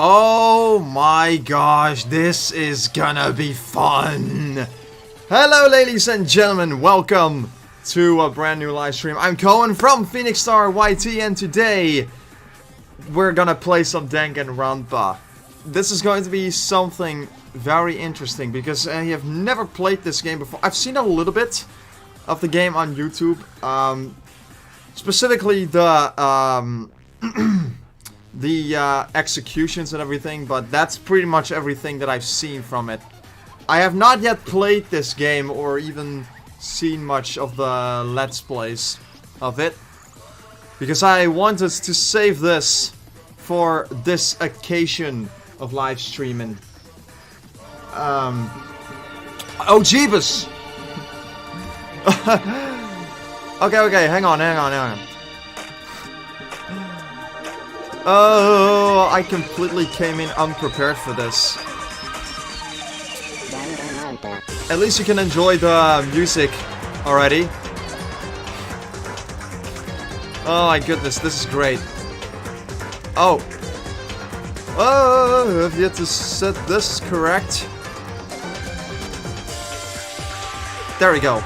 Oh my gosh, this is gonna be fun! Hello ladies and gentlemen, welcome to a brand new live stream. I'm Cohen from PhantomStarYT, and today we're gonna play some Danganronpa. This is going to be something very interesting because I have never played this game before. I've seen a little bit of the game on YouTube, specifically the executions and everything, but that's pretty much everything that I've seen from it. I have not yet played this game or even seen much of the Let's Plays of it, because I wanted to save this for this occasion of live streaming. Oh Jeebus! Okay, hang on. Oh, I completely came in unprepared for this. At least you can enjoy the music already. Oh my goodness, this is great. Oh, I've yet to set this correct. There we go.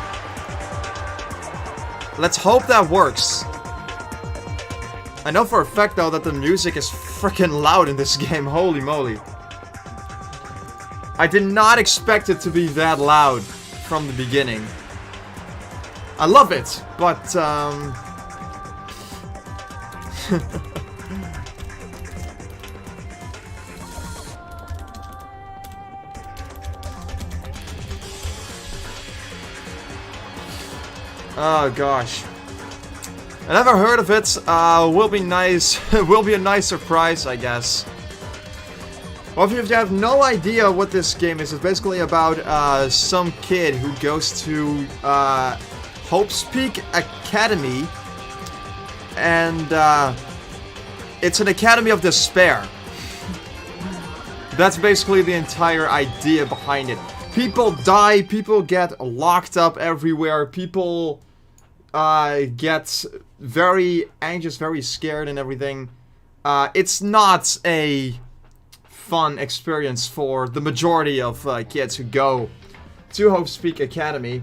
Let's hope that works. I know for a fact though that the music is freaking loud in this game, holy moly. I did not expect it to be that loud from the beginning. I love it, but oh gosh. I never heard of it. Will be nice. Will be a nice surprise, I guess. Well, if you have no idea what this game is, it's basically about some kid who goes to Hope's Peak Academy, and it's an academy of despair. That's basically the entire idea behind it. People die, people get locked up everywhere, people get very anxious, very scared and everything. It's not a fun experience for the majority of kids who go to Hope's Peak Academy.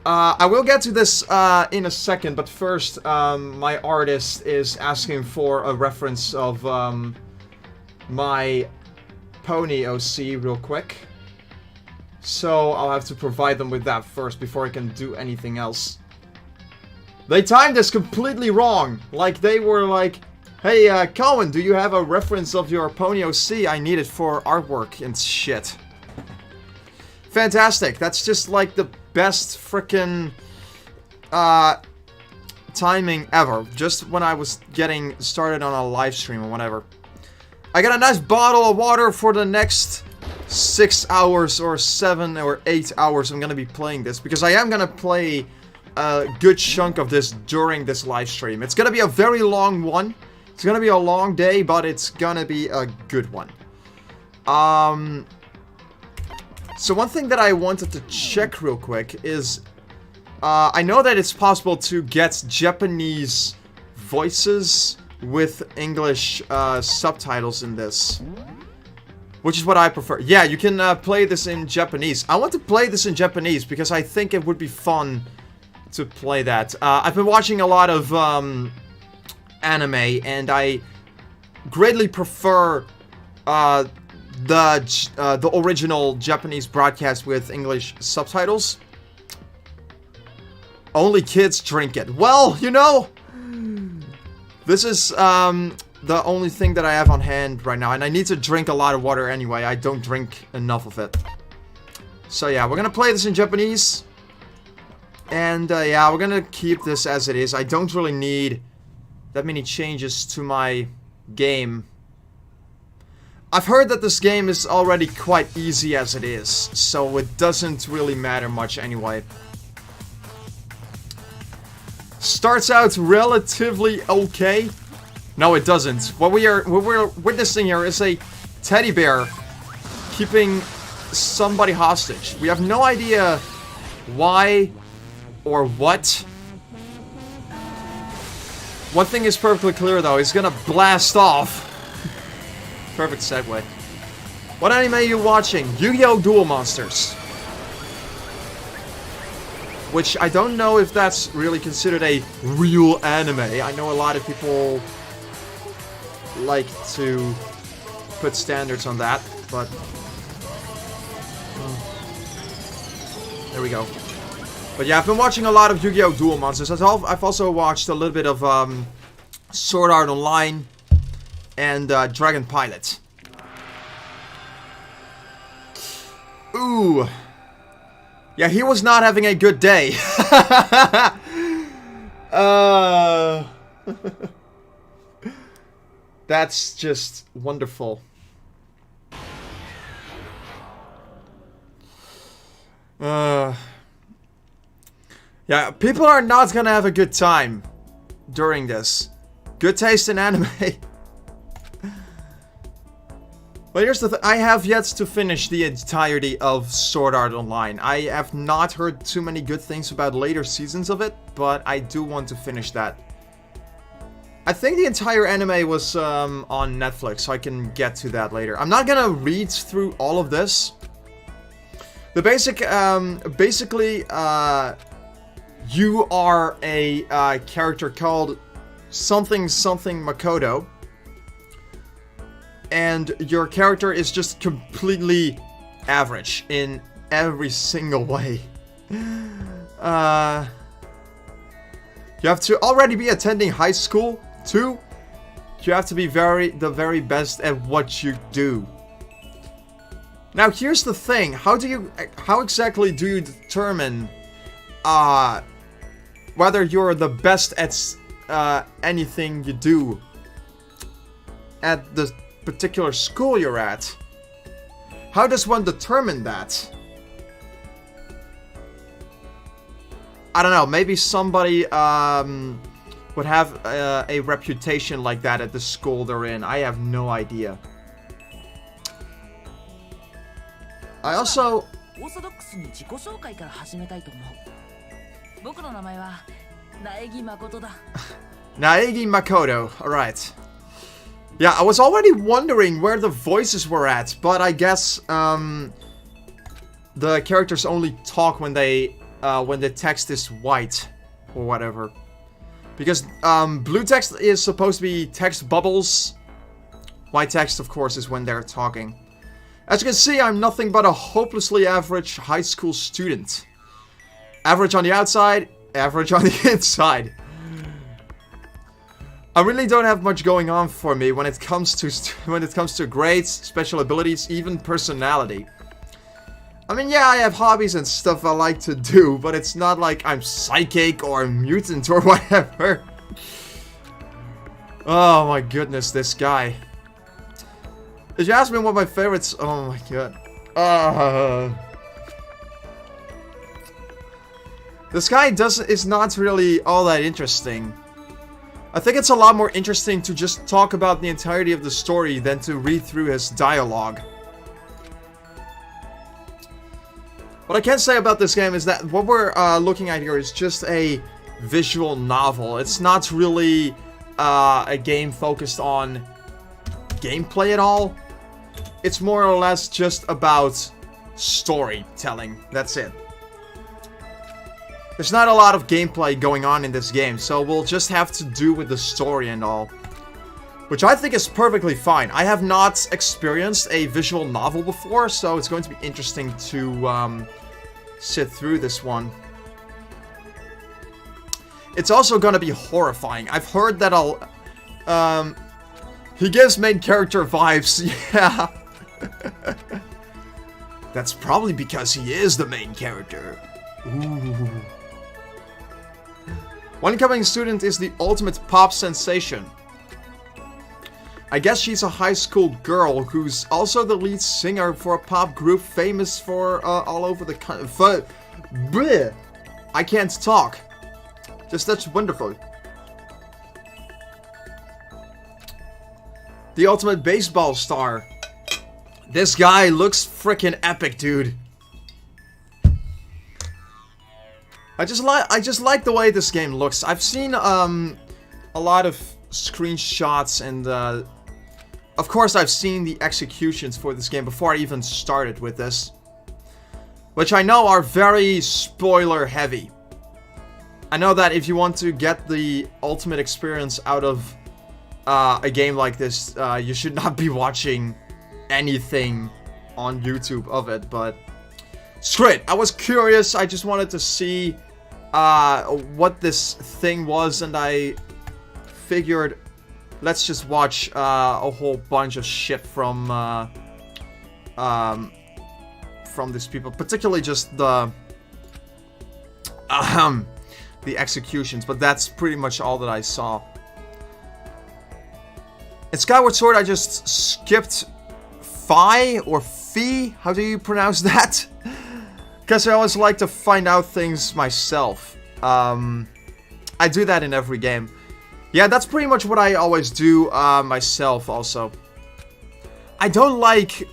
I will get to this in a second, but first my artist is asking for a reference of my pony OC real quick. So I'll have to provide them with that first before I can do anything else. They timed this completely wrong. Like, they were like, hey, Cohen, do you have a reference of your pony OC? I need it for artwork and shit. Fantastic. That's just like the best frickin' timing ever. Just when I was getting started on a live stream or whatever. I got a nice bottle of water for the next 6 hours or 7 or 8 hours I'm gonna be playing this, because I am gonna play a good chunk of this during this live stream. It's gonna be a very long one. It's gonna be a long day, but it's gonna be a good one. So one thing that I wanted to check real quick is I know that it's possible to get Japanese voices with English subtitles in this, which is what I prefer. Yeah, you can play this in Japanese. I want to play this in Japanese because I think it would be fun to play that. I've been watching a lot of anime, and I greatly prefer the original Japanese broadcast with English subtitles. Only kids drink it. Well, you know, this is the only thing that I have on hand right now, and I need to drink a lot of water anyway. I don't drink enough of it. So yeah, we're gonna play this in Japanese. And yeah, we're gonna keep this as it is. I don't really need that many changes to my game. I've heard that this game is already quite easy as it is, so it doesn't really matter much anyway. Starts out relatively okay. No, it doesn't. What we're witnessing here is a teddy bear keeping somebody hostage. We have no idea why or what. One thing is perfectly clear though, he's gonna blast off. Perfect segue. What anime are you watching? Yu-Gi-Oh! Duel Monsters. Which I don't know if that's really considered a real anime. I know a lot of people like to put standards on that, but there we go. But yeah, I've been watching a lot of Yu-Gi-Oh! Duel Monsters. I've also watched a little bit of Sword Art Online and Dragon Pilot. Ooh. Yeah, he was not having a good day. That's just wonderful. Yeah, people are not gonna have a good time during this. Good taste in anime. But here's the thing, I have yet to finish the entirety of Sword Art Online. I have not heard too many good things about later seasons of it, but I do want to finish that. I think the entire anime was on Netflix, so I can get to that later. I'm not gonna read through all of this. The basic, basically, you are a character called something Makoto. And your character is just completely average in every single way. You have to already be attending high school, too. You have to be the very best at what you do. Now, here's the thing. How exactly do you determine whether you're the best at anything you do at the particular school you're at? How does one determine that? I don't know, maybe somebody would have a reputation like that at the school they're in. I have no idea. I also... Naegi Makoto, alright. Yeah, I was already wondering where the voices were at, but I guess the characters only talk when the text is white or whatever. Because blue text is supposed to be text bubbles. White text, of course, is when they're talking. As you can see, I'm nothing but a hopelessly average high school student. Average on the outside, average on the inside. I really don't have much going on for me when it comes to grades, special abilities, even personality. I mean, yeah, I have hobbies and stuff I like to do, but it's not like I'm psychic or a mutant or whatever. Oh my goodness, this guy. If you ask me what my favorites... Oh my god. This guy is not really all that interesting. I think it's a lot more interesting to just talk about the entirety of the story than to read through his dialogue. What I can say about this game is that what we're looking at here is just a visual novel. It's not really a game focused on gameplay at all. It's more or less just about storytelling. That's it. There's not a lot of gameplay going on in this game, so we'll just have to do with the story and all. Which I think is perfectly fine. I have not experienced a visual novel before, so it's going to be interesting to sit through this one. It's also going to be horrifying. I've heard that he gives main character vibes, yeah. That's probably because he is the main character. Ooh. One incoming student is the ultimate pop sensation. I guess she's a high school girl who's also the lead singer for a pop group famous for all over the country. I can't talk. Just that's wonderful. The ultimate baseball star. This guy looks freaking epic, dude. I just like the way this game looks. I've seen a lot of screenshots and of course I've seen the executions for this game before I even started with this, which I know are very spoiler heavy. I know that if you want to get the ultimate experience out of a game like this, you should not be watching anything on YouTube of it, but screw it. I was curious. I just wanted to see what this thing was, and I figured let's just watch a whole bunch of shit from these people, particularly just the executions, but that's pretty much all that I saw. In Skyward Sword, I just skipped Fi or Fi. How do you pronounce that? Because I always like to find out things myself. I do that in every game. Yeah, that's pretty much what I always do myself also. I don't like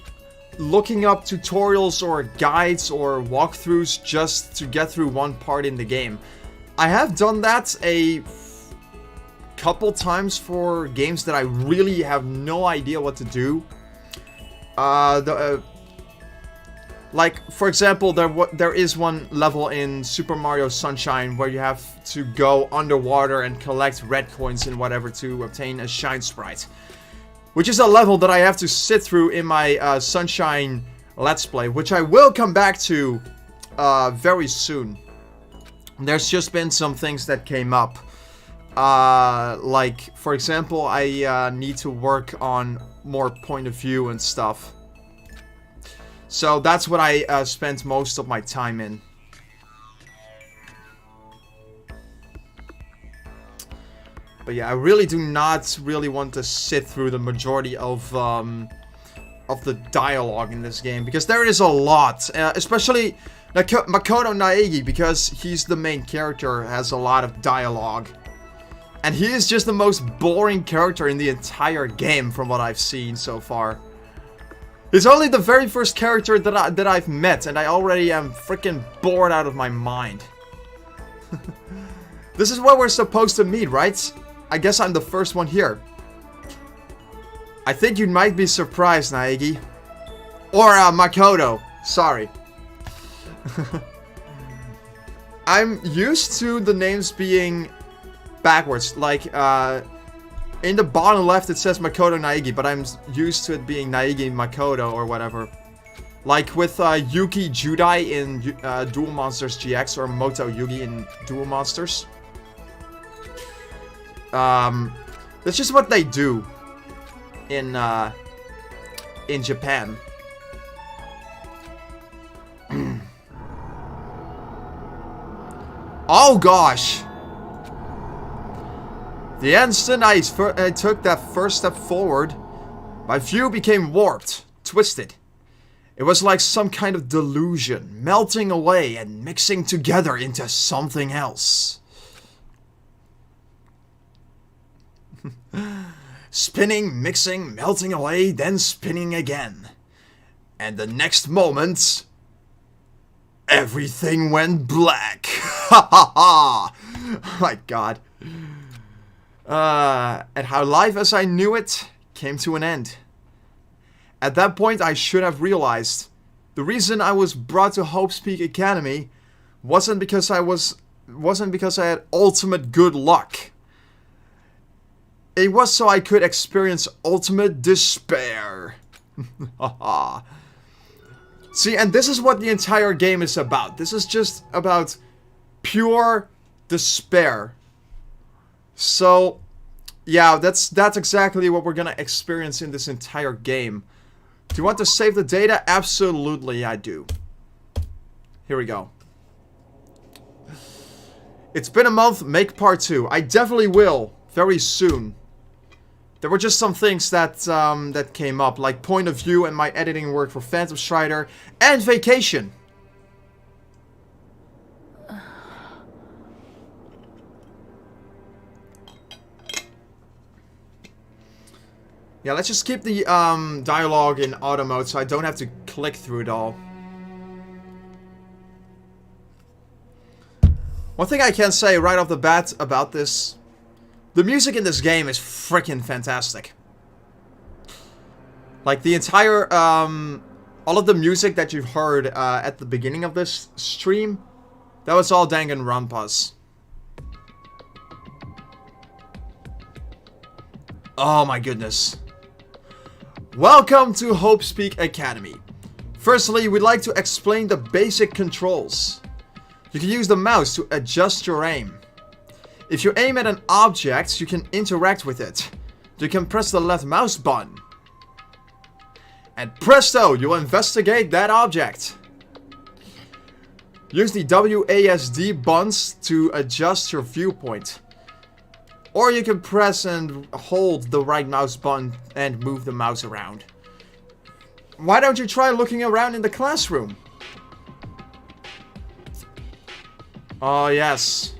looking up tutorials or guides or walkthroughs just to get through one part in the game. I have done that a couple times for games that I really have no idea what to do. Like, for example, there is one level in Super Mario Sunshine where you have to go underwater and collect red coins and whatever to obtain a Shine Sprite. Which is a level that I have to sit through in my Sunshine Let's Play, which I will come back to very soon. There's just been some things that came up. Like, for example, I need to work on more point of view and stuff. So that's what I spent most of my time in. But yeah, I really do not really want to sit through the majority of the dialogue in this game, because there is a lot, especially Makoto Naegi, because he's the main character, has a lot of dialogue. And he is just the most boring character in the entire game from what I've seen so far. He's only the very first character that I've met, and I already am freaking bored out of my mind. This is where we're supposed to meet, right? I guess I'm the first one here. I think you might be surprised, Naegi. Or Makoto. Sorry. I'm used to the names being backwards. Like, in the bottom left it says Makoto Naegi, but I'm used to it being Naegi Makoto or whatever. Like with Yuki Judai in Duel Monsters GX, or Moto Yugi in Duel Monsters. That's just what they do in Japan. Oh gosh! The instant I took that first step forward, my view became warped, twisted. It was like some kind of delusion, melting away and mixing together into something else. Spinning, mixing, melting away, then spinning again. And the next moment, everything went black. Ha ha ha! Oh my god. And how life as I knew it came to an end. At that point, I should have realized the reason I was brought to Hope's Peak Academy wasn't because I had ultimate good luck. It was so I could experience ultimate despair. See, and this is what the entire game is about. This is just about pure despair. So, yeah, that's exactly what we're gonna experience in this entire game. Do you want to save the data? Absolutely, I do. Here we go. It's been a month, make part 2. I definitely will, very soon. There were just some things that that came up, like point of view and my editing work for PhantomStrider, and vacation. Yeah, let's just keep the dialogue in auto mode so I don't have to click through it all. One thing I can say right off the bat about this, the music in this game is freaking fantastic. Like the entire, all of the music that you've heard at the beginning of this stream, that was all Danganronpa's. Oh my goodness. Welcome to HopeSpeak Academy. Firstly, we'd like to explain the basic controls. You can use the mouse to adjust your aim. If you aim at an object, you can interact with it. You can press the left mouse button. And presto, you'll investigate that object. Use the WASD buttons to adjust your viewpoint. Or you can press and hold the right mouse button and move the mouse around. Why don't you try looking around in the classroom? Oh, yes.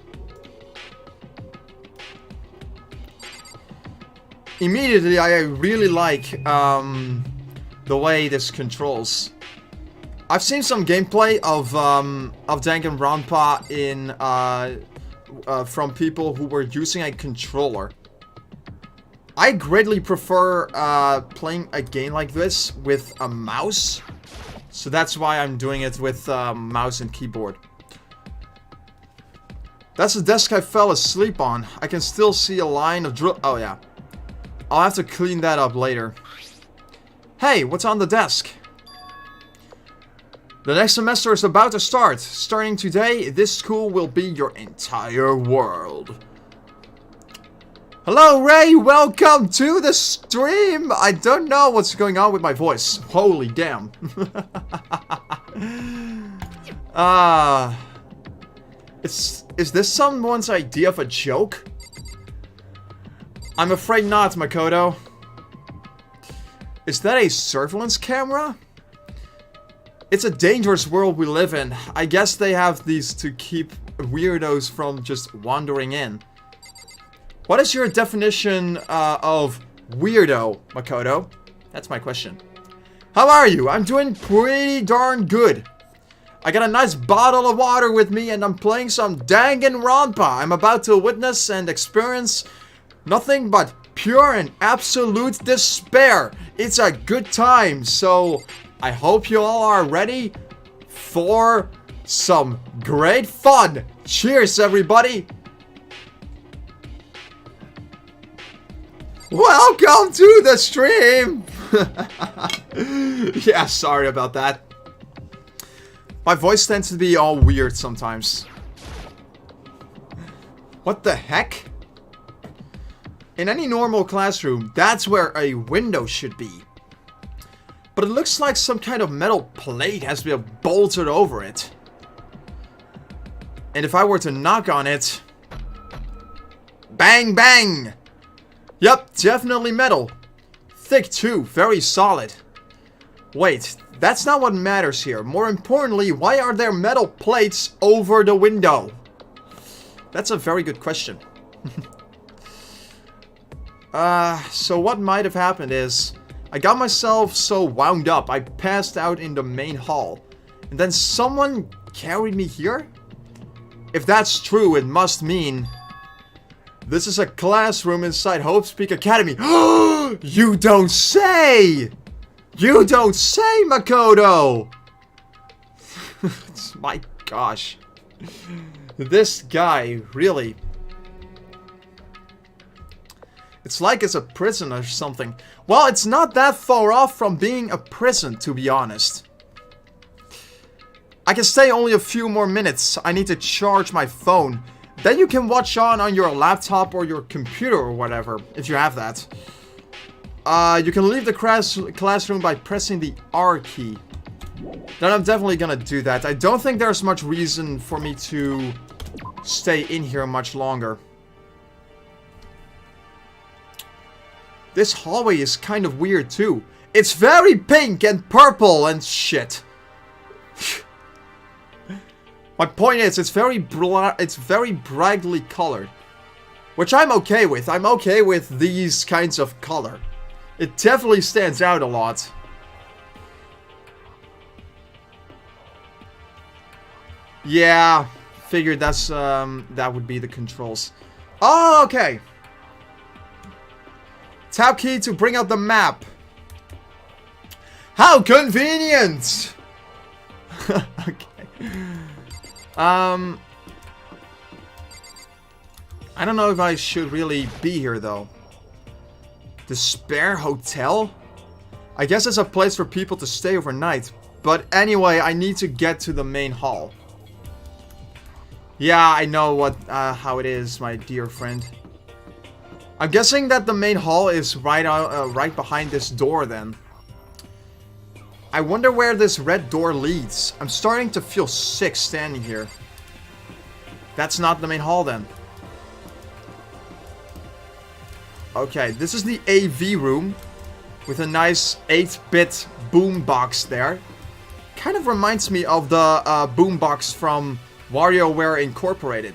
Immediately, I really like the way this controls. I've seen some gameplay of Danganronpa in from people who were using a controller. I greatly prefer playing a game like this with a mouse, so that's why I'm doing it with mouse and keyboard. That's the desk I fell asleep on. I can still see a line of drill. Oh yeah, I'll have to clean that up later. Hey, what's on the desk? The next semester is about to start. Starting today, this school will be your entire world. Hello, Ray. Welcome to the stream. I don't know what's going on with my voice. Holy damn. Is this someone's idea of a joke? I'm afraid not, Makoto. Is that a surveillance camera? It's a dangerous world we live in. I guess they have these to keep weirdos from just wandering in. What is your definition of weirdo, Makoto? That's my question. How are you? I'm doing pretty darn good. I got a nice bottle of water with me and I'm playing some Danganronpa. I'm about to witness and experience nothing but pure and absolute despair. It's a good time, so I hope you all are ready for some great fun. Cheers, everybody. Welcome to the stream. Yeah, sorry about that. My voice tends to be all weird sometimes. What the heck? In any normal classroom, that's where a window should be. But it looks like some kind of metal plate has been bolted over it. And if I were to knock on it... Bang, bang! Yep, definitely metal. Thick too, very solid. Wait, that's not what matters here. More importantly, why are there metal plates over the window? That's a very good question. So what might have happened is... I got myself so wound up, I passed out in the main hall. And then someone carried me here? If that's true, it must mean... This is a classroom inside HopeSpeak Academy. You don't say! You don't say, Makoto! My gosh. This guy, really... It's like it's a prison or something. Well, it's not that far off from being a prison, to be honest. I can stay only a few more minutes. I need to charge my phone. Then you can watch on your laptop or your computer or whatever, if you have that. You can leave the classroom by pressing the R key. Then I'm definitely gonna do that. I don't think there's much reason for me to stay in here much longer. This hallway is kind of weird too. It's very pink and purple and shit. My point is, it's very brightly colored. Which I'm okay with. I'm okay with these kinds of color. It definitely stands out a lot. Yeah, figured that's that would be the controls. Oh, okay. Tab key to bring out the map. How convenient! Okay. I don't know if I should really be here though. The Spare Hotel? I guess it's a place for people to stay overnight. But anyway, I need to get to the main hall. Yeah, I know what how it is, my dear friend. I'm guessing that the main hall is right behind this door then. I wonder where this red door leads. I'm starting to feel sick standing here. That's not the main hall then. Okay, this is the AV room with a nice 8-bit boombox there. Kind of reminds me of the boombox from WarioWare Incorporated.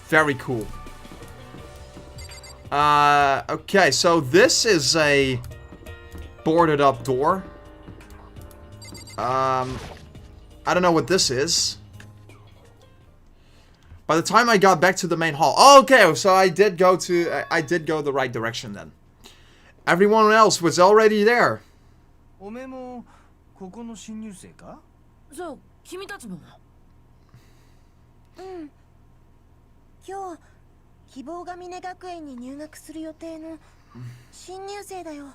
Very cool. Okay, so this is a boarded up door. I don't know what this is. By the time I got back to the main hall. Oh, okay, so I did go the right direction then. Everyone else was already there. おめえもここの新入生か？そう、君たちも。うん。今日希望が峰学園に入学する予定の新入生だよ。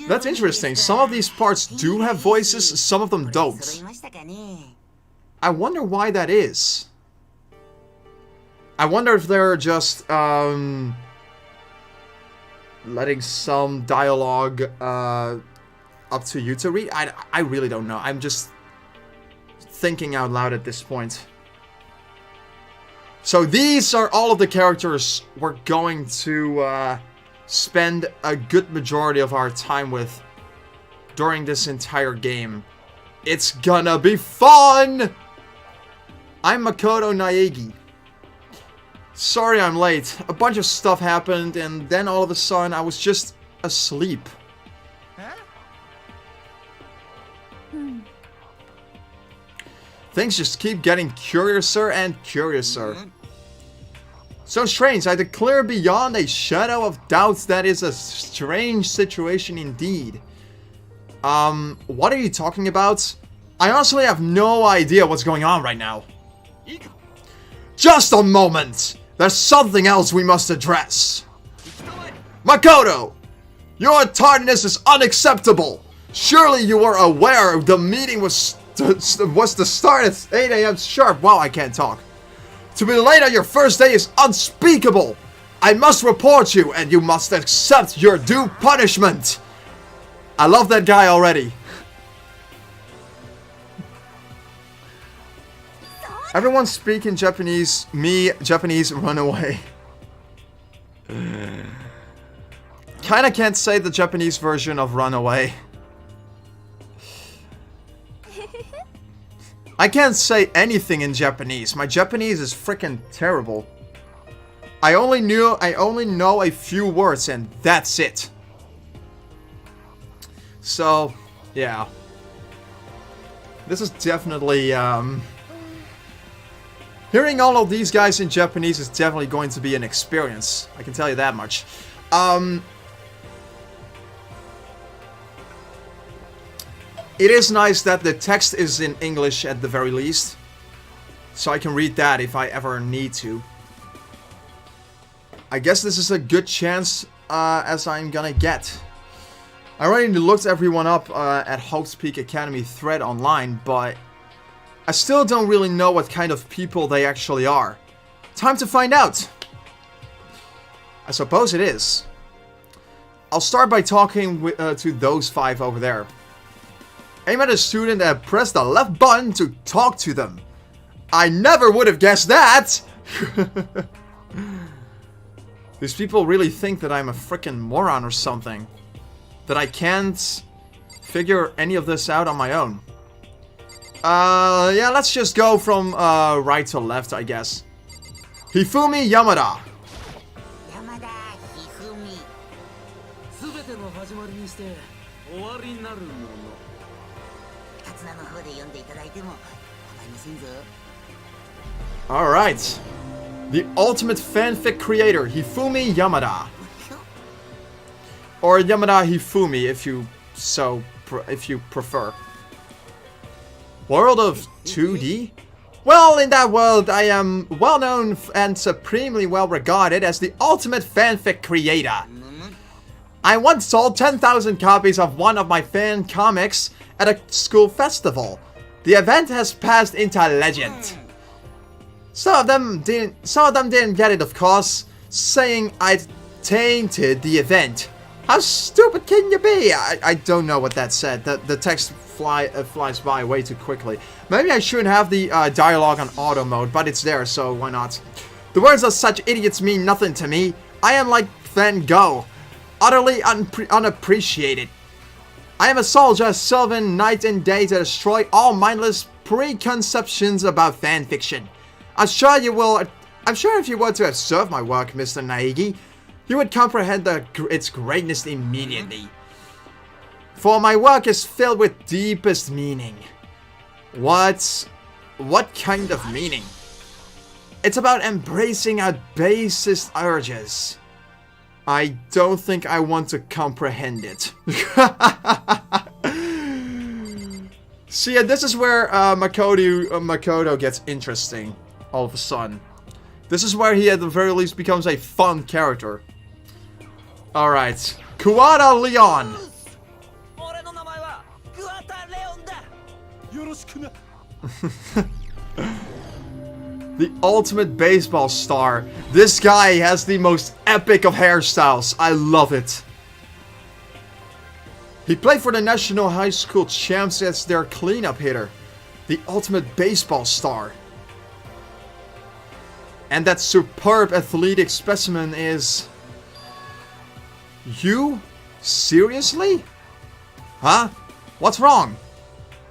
That's interesting. Some of these parts do have voices, some of them don't. I wonder why that is. I wonder if they're just letting some dialogue up to you to read. I really don't know. I'm just thinking out loud at this point. So these are all of the characters we're going to spend a good majority of our time with during this entire game. It's gonna be fun! I'm Makoto Naegi. Sorry I'm late. A bunch of stuff happened and then all of a sudden I was just asleep. Things just keep getting curiouser and curiouser. So strange, I declare beyond a shadow of doubts that is a strange situation indeed. What are you talking about? I honestly have no idea what's going on right now. Just a moment! There's something else we must address. Makoto! Your tardiness is unacceptable! Surely you were aware the meeting was to start at 8 AM sharp. Wow, I can't talk. To be late on your first day is unspeakable. I must report you, and you must accept your due punishment. I love that guy already. Everyone speak in Japanese. Me, Japanese, run away. Kinda can't say the Japanese version of run away. I can't say anything in Japanese. My Japanese is freaking terrible. I only know a few words and that's it. So, yeah. This is definitely, hearing all of these guys in Japanese is definitely going to be an experience. I can tell you that much. It is nice that the text is in English at the very least. So I can read that if I ever need to. I guess this is a good chance as I'm gonna get. I already looked everyone up at Hope's Peak Academy thread online, but I still don't really know what kind of people they actually are. Time to find out! I suppose it is. I'll start by talking to those 5 over there. Aim at a student and press the left button to talk to them. I never would have guessed that! These people really think that I'm a freaking moron or something. That I can't figure any of this out on my own. Yeah, let's just go from right to left, I guess. Hifumi Yamada. Yamada Hifumi. Alright. The ultimate fanfic creator, Hifumi Yamada. Or Yamada Hifumi, if you prefer. World of 2D? Well, in that world, I am well known and supremely well regarded as the ultimate fanfic creator. I once sold 10,000 copies of one of my fan comics at a school festival. The event has passed into legend. Some of them didn't get it, of course, saying I tainted the event. How stupid can you be? I don't know what that said. The text flies by way too quickly. Maybe I shouldn't have the dialogue on auto mode, but it's there, so why not? The words of such idiots mean nothing to me. I am like Van Gogh, utterly unappreciated. I am a soldier, Sylvan, night and day to destroy all mindless preconceptions about fanfiction. I'm sure if you were to observe my work, Mr. Naegi, you would comprehend its greatness immediately. For my work is filled with deepest meaning. What kind of meaning? It's about embracing our basest urges. I don't think I want to comprehend it. See, this is where Makoto gets interesting all of a sudden. This is where he at the very least becomes a fun character. Alright. Kuwata Leon. The ultimate baseball star. This guy has the most epic of hairstyles. I love it. He played for the National High School Champs as their cleanup hitter. The ultimate baseball star. And that superb athletic specimen is... You? Seriously? Huh? What's wrong?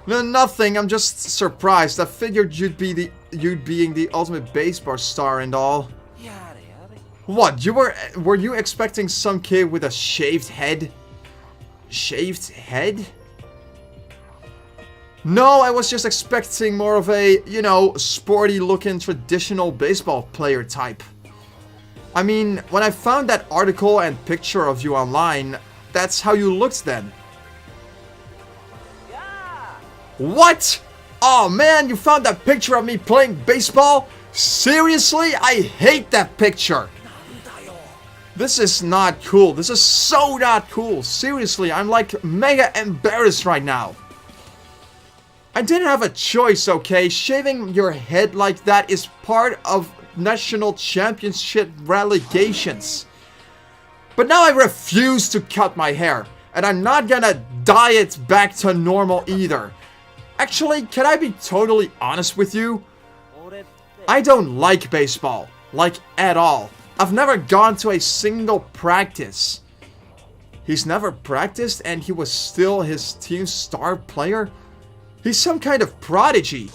No, nothing. I'm just surprised. I figured you'd being the ultimate baseball star and all. What? Were you expecting some kid with a shaved head? Shaved head? No, I was just expecting more of a, you know, sporty looking traditional baseball player type. I mean, when I found that article and picture of you online, that's how you looked then. What? Oh man, you found that picture of me playing baseball? Seriously? I hate that picture. This is not cool. This is so not cool. Seriously, I'm like mega embarrassed right now. I didn't have a choice, okay? Shaving your head like that is part of national championship relegations. But now I refuse to cut my hair. And I'm not gonna dye it back to normal either. Actually, can I be totally honest with you? I don't like baseball. Like, at all. I've never gone to a single practice. He's never practiced and he was still his team's star player? He's some kind of prodigy.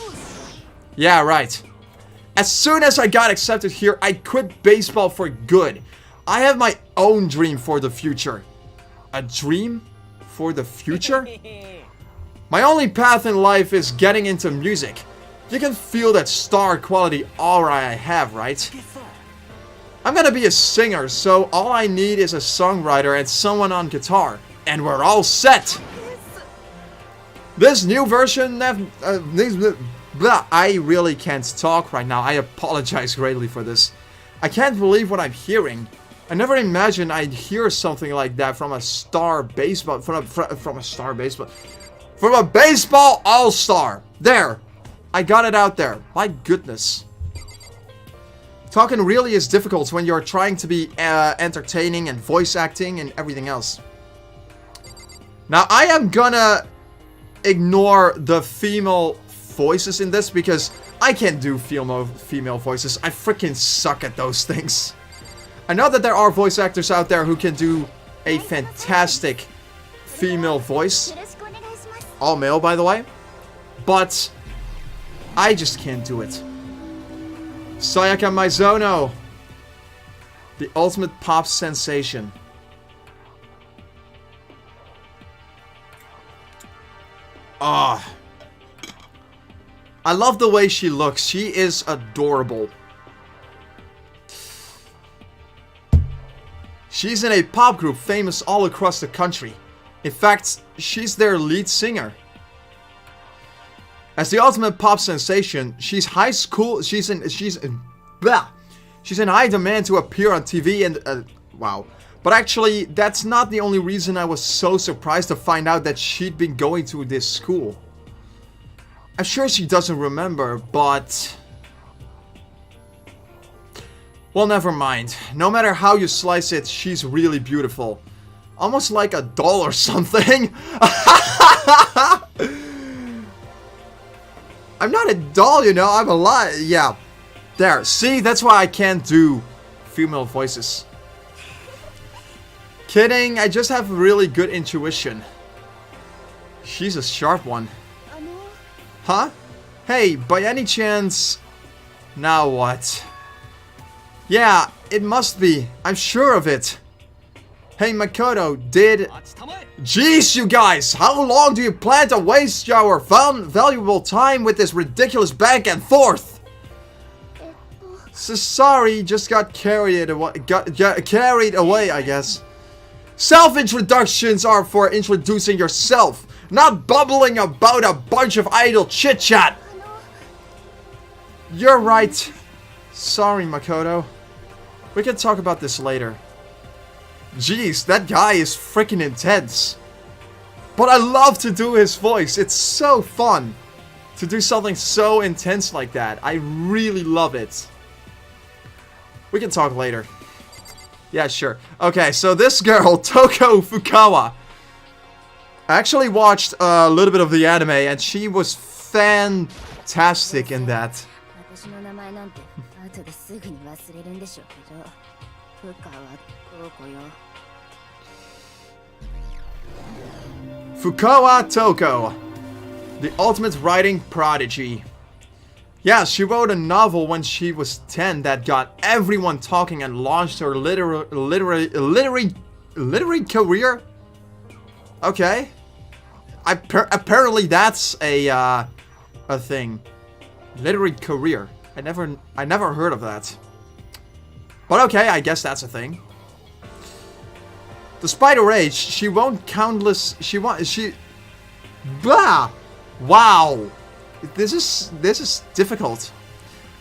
Yeah, right. As soon as I got accepted here, I quit baseball for good. I have my own dream for the future. A dream for the future? My only path in life is getting into music. You can feel that star quality aura I have, right? I'm gonna be a singer, so all I need is a songwriter and someone on guitar. And we're all set! This new version I really can't talk right now. I apologize greatly for this. I can't believe what I'm hearing. I never imagined I'd hear something like that from a star baseball... From a baseball all-star. There. I got it out there. My goodness. Talking really is difficult when you're trying to be entertaining and voice acting and everything else. Now, I am gonna ignore the female voices in this because I can't do female voices. I freaking suck at those things. I know that there are voice actors out there who can do a fantastic female voice. All male, by the way. But I just can't do it. Sayaka Maizono. The ultimate pop sensation. Ah. I love the way she looks. She is adorable. She's in a pop group famous all across the country. In fact, she's their lead singer. As the ultimate pop sensation, she's in high demand to appear on TV and wow. But actually, that's not the only reason I was so surprised to find out that she'd been going to this school. I'm sure she doesn't remember, but well, never mind. No matter how you slice it, she's really beautiful. Almost like a doll or something. I'm not a doll, you know, I'm alive. Yeah. There. See, that's why I can't do female voices. Kidding, I just have really good intuition. She's a sharp one. Huh? Hey, by any chance... Now what? Yeah, it must be. I'm sure of it. Hey, Makoto, Jeez, you guys! How long do you plan to waste your valuable time with this ridiculous back and forth? So sorry, just got carried away, carried away, I guess. Self-introductions are for introducing yourself, not bubbling about a bunch of idle chit-chat. You're right. Sorry, Makoto. We can talk about this later. Jeez, that guy is freaking intense. But I love to do his voice. It's so fun to do something so intense like that. I really love it. We can talk later. Yeah, sure. Okay, so this girl, Toko Fukawa. I actually watched a little bit of the anime and she was fantastic in that. Fukawa Toko, the ultimate writing prodigy. Yeah, she wrote a novel when she was 10 that got everyone talking and launched her literary career. Okay, apparently that's a thing. Literary career. I never heard of that. But okay, I guess that's a thing. Despite her age, she won countless. Blah! Wow! This is difficult.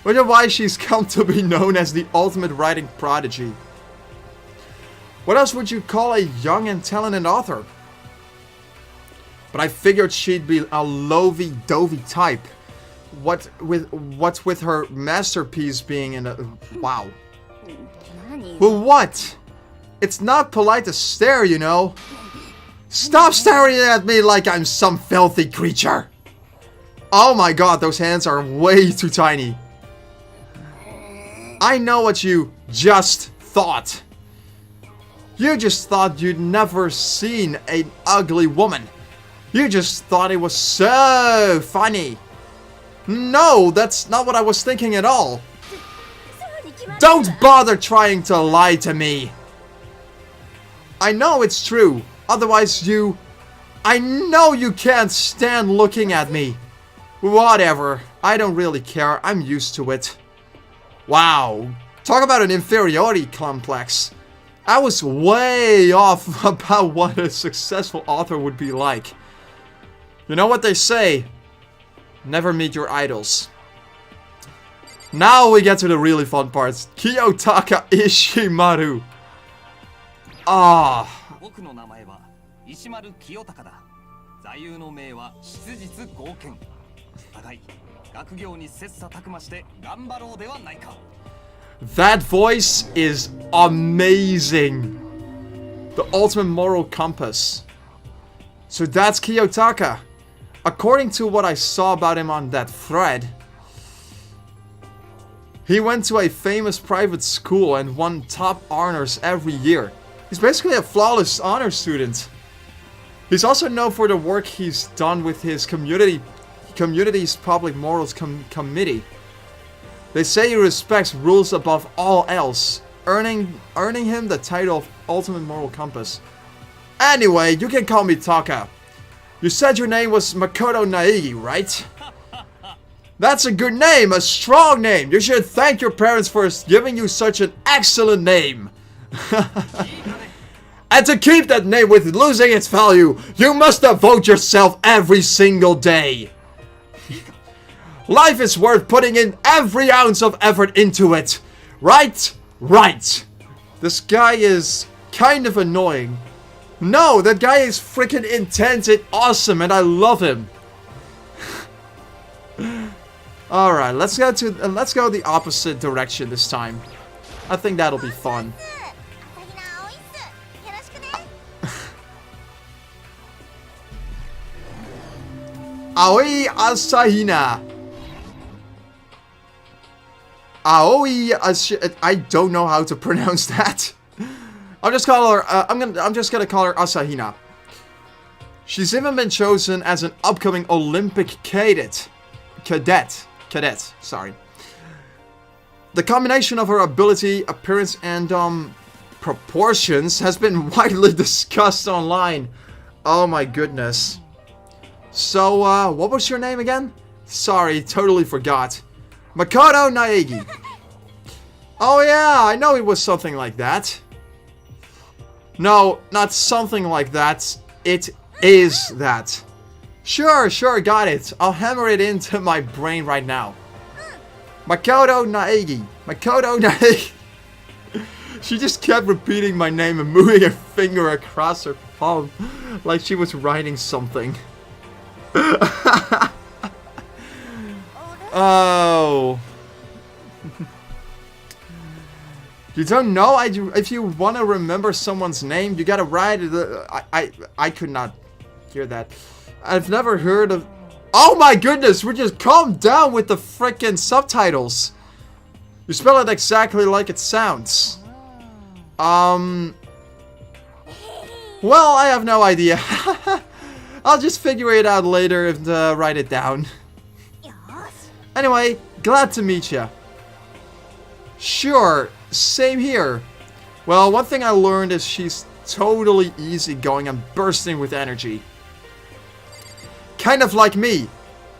Wonder why she's come to be known as the ultimate writing prodigy. What else would you call a young and talented author? But I figured she'd be a lovey-dovey type. What's with her masterpiece being in a... Wow. Well, what? It's not polite to stare, you know. Stop staring at me like I'm some filthy creature. Oh my god, those hands are way too tiny. I know what you just thought. You just thought you'd never seen an ugly woman. You just thought it was so funny. No, that's not what I was thinking at all. Don't bother trying to lie to me. I know it's true. Otherwise I know you can't stand looking at me. Whatever. I don't really care. I'm used to it. Wow. Talk about an inferiority complex. I was way off about what a successful author would be like. You know what they say? Never meet your idols. Now we get to the really fun parts. Kiyotaka Ishimaru. Ah. That voice is amazing. The ultimate moral compass. So that's Kiyotaka. According to what I saw about him on that thread, he went to a famous private school and won top honors every year. He's basically a flawless honor student. He's also known for the work he's done with his community's public morals committee. They say he respects rules above all else, earning him the title of Ultimate Moral Compass. Anyway, you can call me Taka. You said your name was Makoto Naegi, right? That's a good name, a strong name. You should thank your parents for giving you such an excellent name. And to keep that name with losing its value, you must devote yourself every single day. Life is worth putting in every ounce of effort into it. Right? Right. This guy is kind of annoying. No, that guy is freaking intense and awesome, and I love him. All right, let's go the opposite direction this time. I think that'll be fun. Aoi Asahina. Aoi I don't know how to pronounce that. I'll just call her. I'm just gonna call her Asahina. She's even been chosen as an upcoming Olympic cadet. Sorry. The combination of her ability, appearance, and proportions has been widely discussed online. Oh my goodness. So, what was your name again? Sorry, totally forgot. Makoto Naegi. Oh yeah, I know it was something like that. No, not something like that. It is that. Sure, got it. I'll hammer it into my brain right now. Makoto Naegi. Makoto Naegi. She just kept repeating my name and moving her finger across her palm like she was writing something. Oh. You don't know? If you want to remember someone's name, you gotta write it. I could not hear that. I've never heard of... Oh my goodness, we just calm down with the frickin' subtitles. You spell it exactly like it sounds. Well, I have no idea. I'll just figure it out later and write it down. Anyway, glad to meet ya. Sure, same here. Well, one thing I learned is she's totally easygoing and bursting with energy. Kind of like me.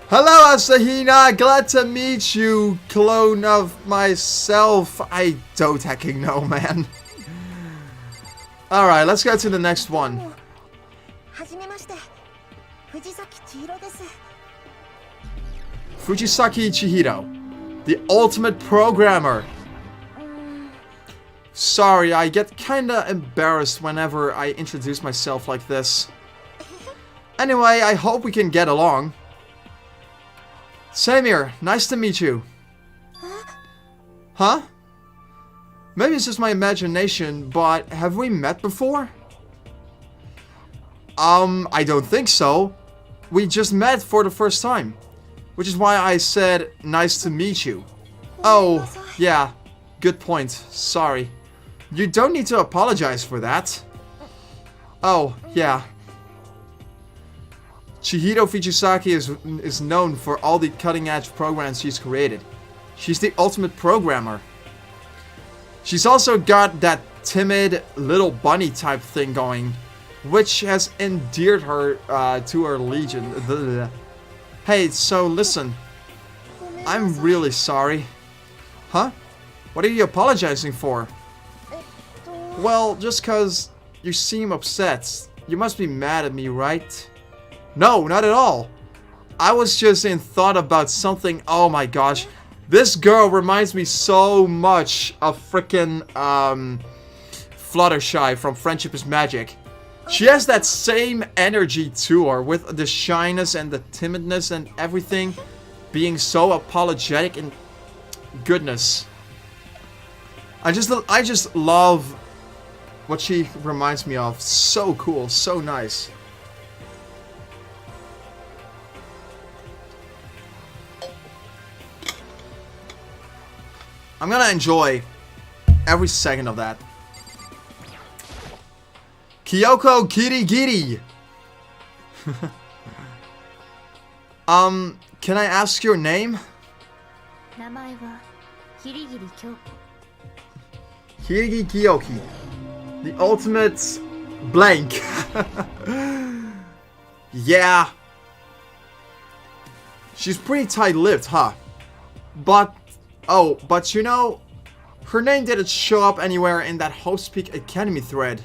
Hello, Asahina, glad to meet you, clone of myself. I don't hecking know, man. Alright, let's go to the next one. Fujisaki Chihiro, the ultimate programmer. Sorry, I get kinda embarrassed whenever I introduce myself like this. Anyway, I hope we can get along. Same here, nice to meet you. Huh? Maybe it's just my imagination, but have we met before? I don't think so. We just met for the first time. Which is why I said, nice to meet you. Oh, yeah. Good point. Sorry. You don't need to apologize for that. Oh, yeah. Chihiro Fujisaki is known for all the cutting-edge programs she's created. She's the ultimate programmer. She's also got that timid little bunny type thing going, which has endeared her to her legion. Hey, so listen. I'm really sorry. Huh? What are you apologizing for? Well, just cause you seem upset. You must be mad at me, right? No, not at all. I was just in thought about something. Oh my gosh. This girl reminds me so much of frickin' Fluttershy from Friendship is Magic. She has that same energy to her, with the shyness and the timidness and everything, being so apologetic and goodness. I just love what she reminds me of. So cool, so nice. I'm gonna enjoy every second of that. Kyoko Kirigiri. Can I ask your name? 名前は桐桐京子 Kirigi Kyoki. The ultimate blank. Yeah. She's pretty tight-lipped, huh? But, but you know, her name didn't show up anywhere in that Host Peak Academy thread.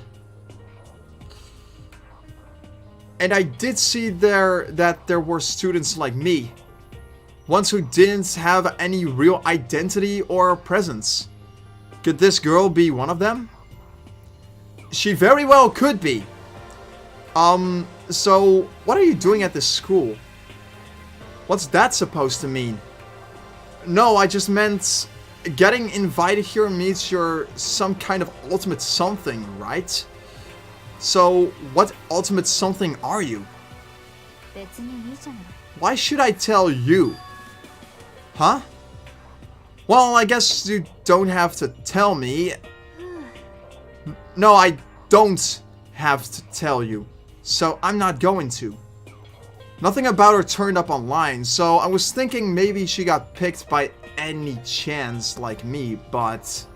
And I did see there that there were students like me. Ones who didn't have any real identity or presence. Could this girl be one of them? She very well could be. So what are you doing at this school? What's that supposed to mean? No, I just meant getting invited here means you're some kind of ultimate something, right? So what ultimate something are you? 別にいいじゃない Why should I tell you? Huh? Well, I guess you don't have to tell me. No, I don't have to tell you. So I'm not going to. Nothing about her turned up online, so I was thinking maybe she got picked by any chance like me, but...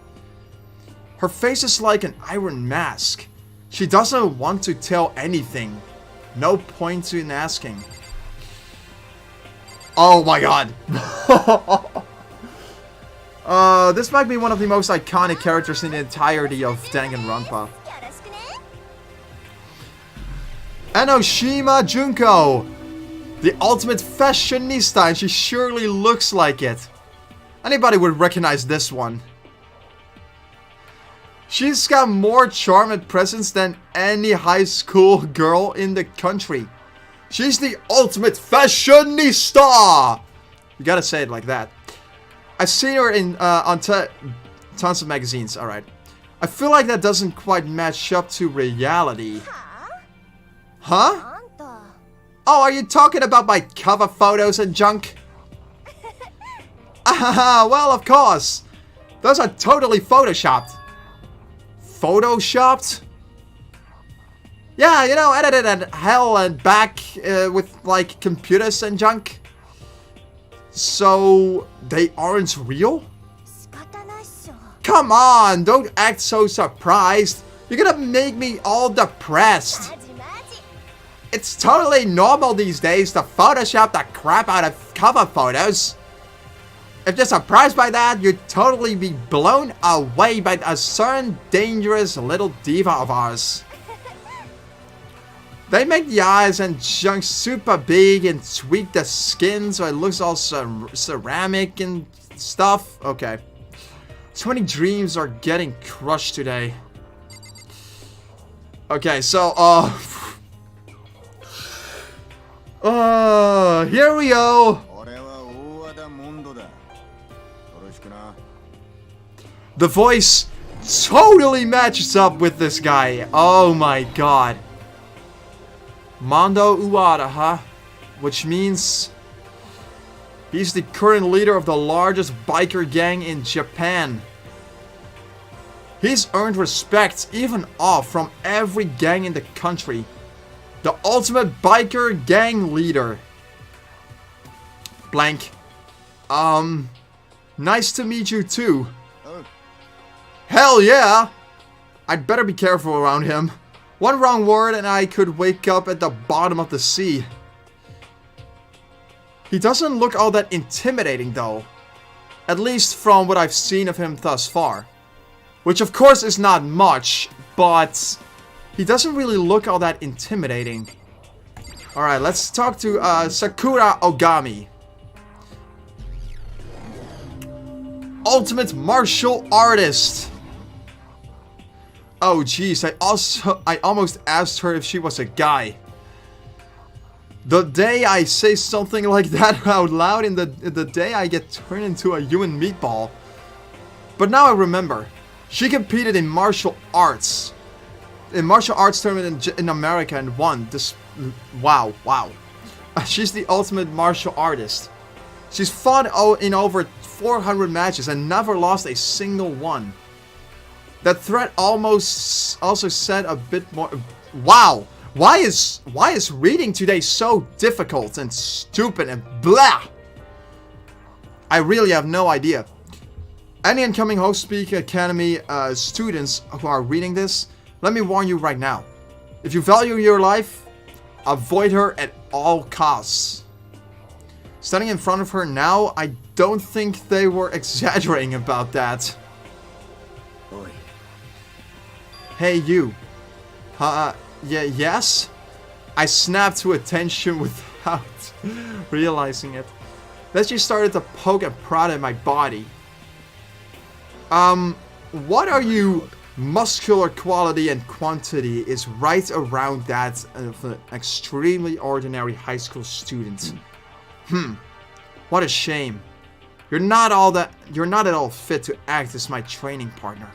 Her face is like an iron mask. She doesn't want to tell anything. No point in asking. Oh my god. This might be one of the most iconic characters in the entirety of Danganronpa. Enoshima Junko! The ultimate fashionista, and she surely looks like it. Anybody would recognize this one. She's got more charm and presence than any high school girl in the country. She's the ultimate fashionista! You gotta say it like that. I've seen her in on tons of magazines, alright. I feel like that doesn't quite match up to reality. Huh? Oh, are you talking about my cover photos and junk? Well, of course. Those are totally photoshopped. Photoshopped? Yeah, you know, edited at hell and back with like computers and junk. So, they aren't real? Come on, don't act so surprised. You're gonna make me all depressed. It's totally normal these days to Photoshop the crap out of cover photos. If you're surprised by that, you'd totally be blown away by a certain dangerous little diva of ours. They make the eyes and junk super big and tweak the skin so it looks all ceramic and stuff. Okay. So many dreams are getting crushed today. Okay, so, here we go. The voice totally matches up with this guy. Oh my god. Mondo Uwada, huh? Which means he's the current leader of the largest biker gang in Japan. He's earned respect, even awe, from every gang in the country. The ultimate biker gang leader. Blank. Nice to meet you too. Hell yeah! I'd better be careful around him. One wrong word and I could wake up at the bottom of the sea. He doesn't look all that intimidating though. At least from what I've seen of him thus far. Which of course is not much, but he doesn't really look all that intimidating. Alright, let's talk to Sakura Ogami. Ultimate martial artist. Oh jeez, I almost asked her if she was a guy. The day I say something like that out loud in the day I get turned into a human meatball. But now I remember, she competed in martial arts. In martial arts tournament in America and won. This, wow. She's the ultimate martial artist. She's fought in over 400 matches and never lost a single one. That thread almost also said a bit more. Wow! Why is reading today so difficult and stupid and blah? I really have no idea. Any incoming Host Speak Academy students who are reading this, let me warn you right now. If you value your life, avoid her at all costs. Standing in front of her now, I don't think they were exaggerating about that. Oi. Hey you. Yeah, yes? I snapped to attention without realizing it. Then she started to poke and prod at my body. What are you? Muscular quality and quantity is right around that of an extremely ordinary high school student. What a shame. You're not at all fit to act as my training partner.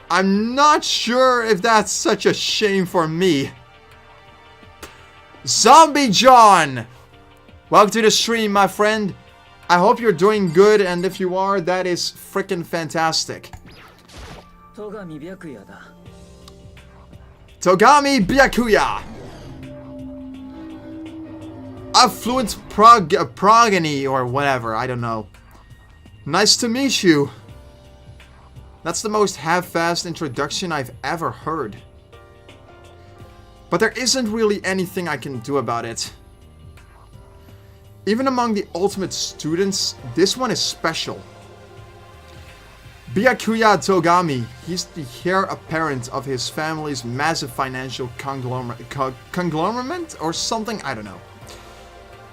I'm not sure if that's such a shame for me. Zombie John! Welcome to the stream, my friend. I hope you're doing good, and if you are, that is freaking fantastic. Togami Byakuya! Affluent progeny or whatever, I don't know. Nice to meet you. That's the most half-assed introduction I've ever heard. But there isn't really anything I can do about it. Even among the ultimate students, this one is special. Byakuya Togami, he's the heir apparent of his family's massive financial conglomerate or something, I don't know.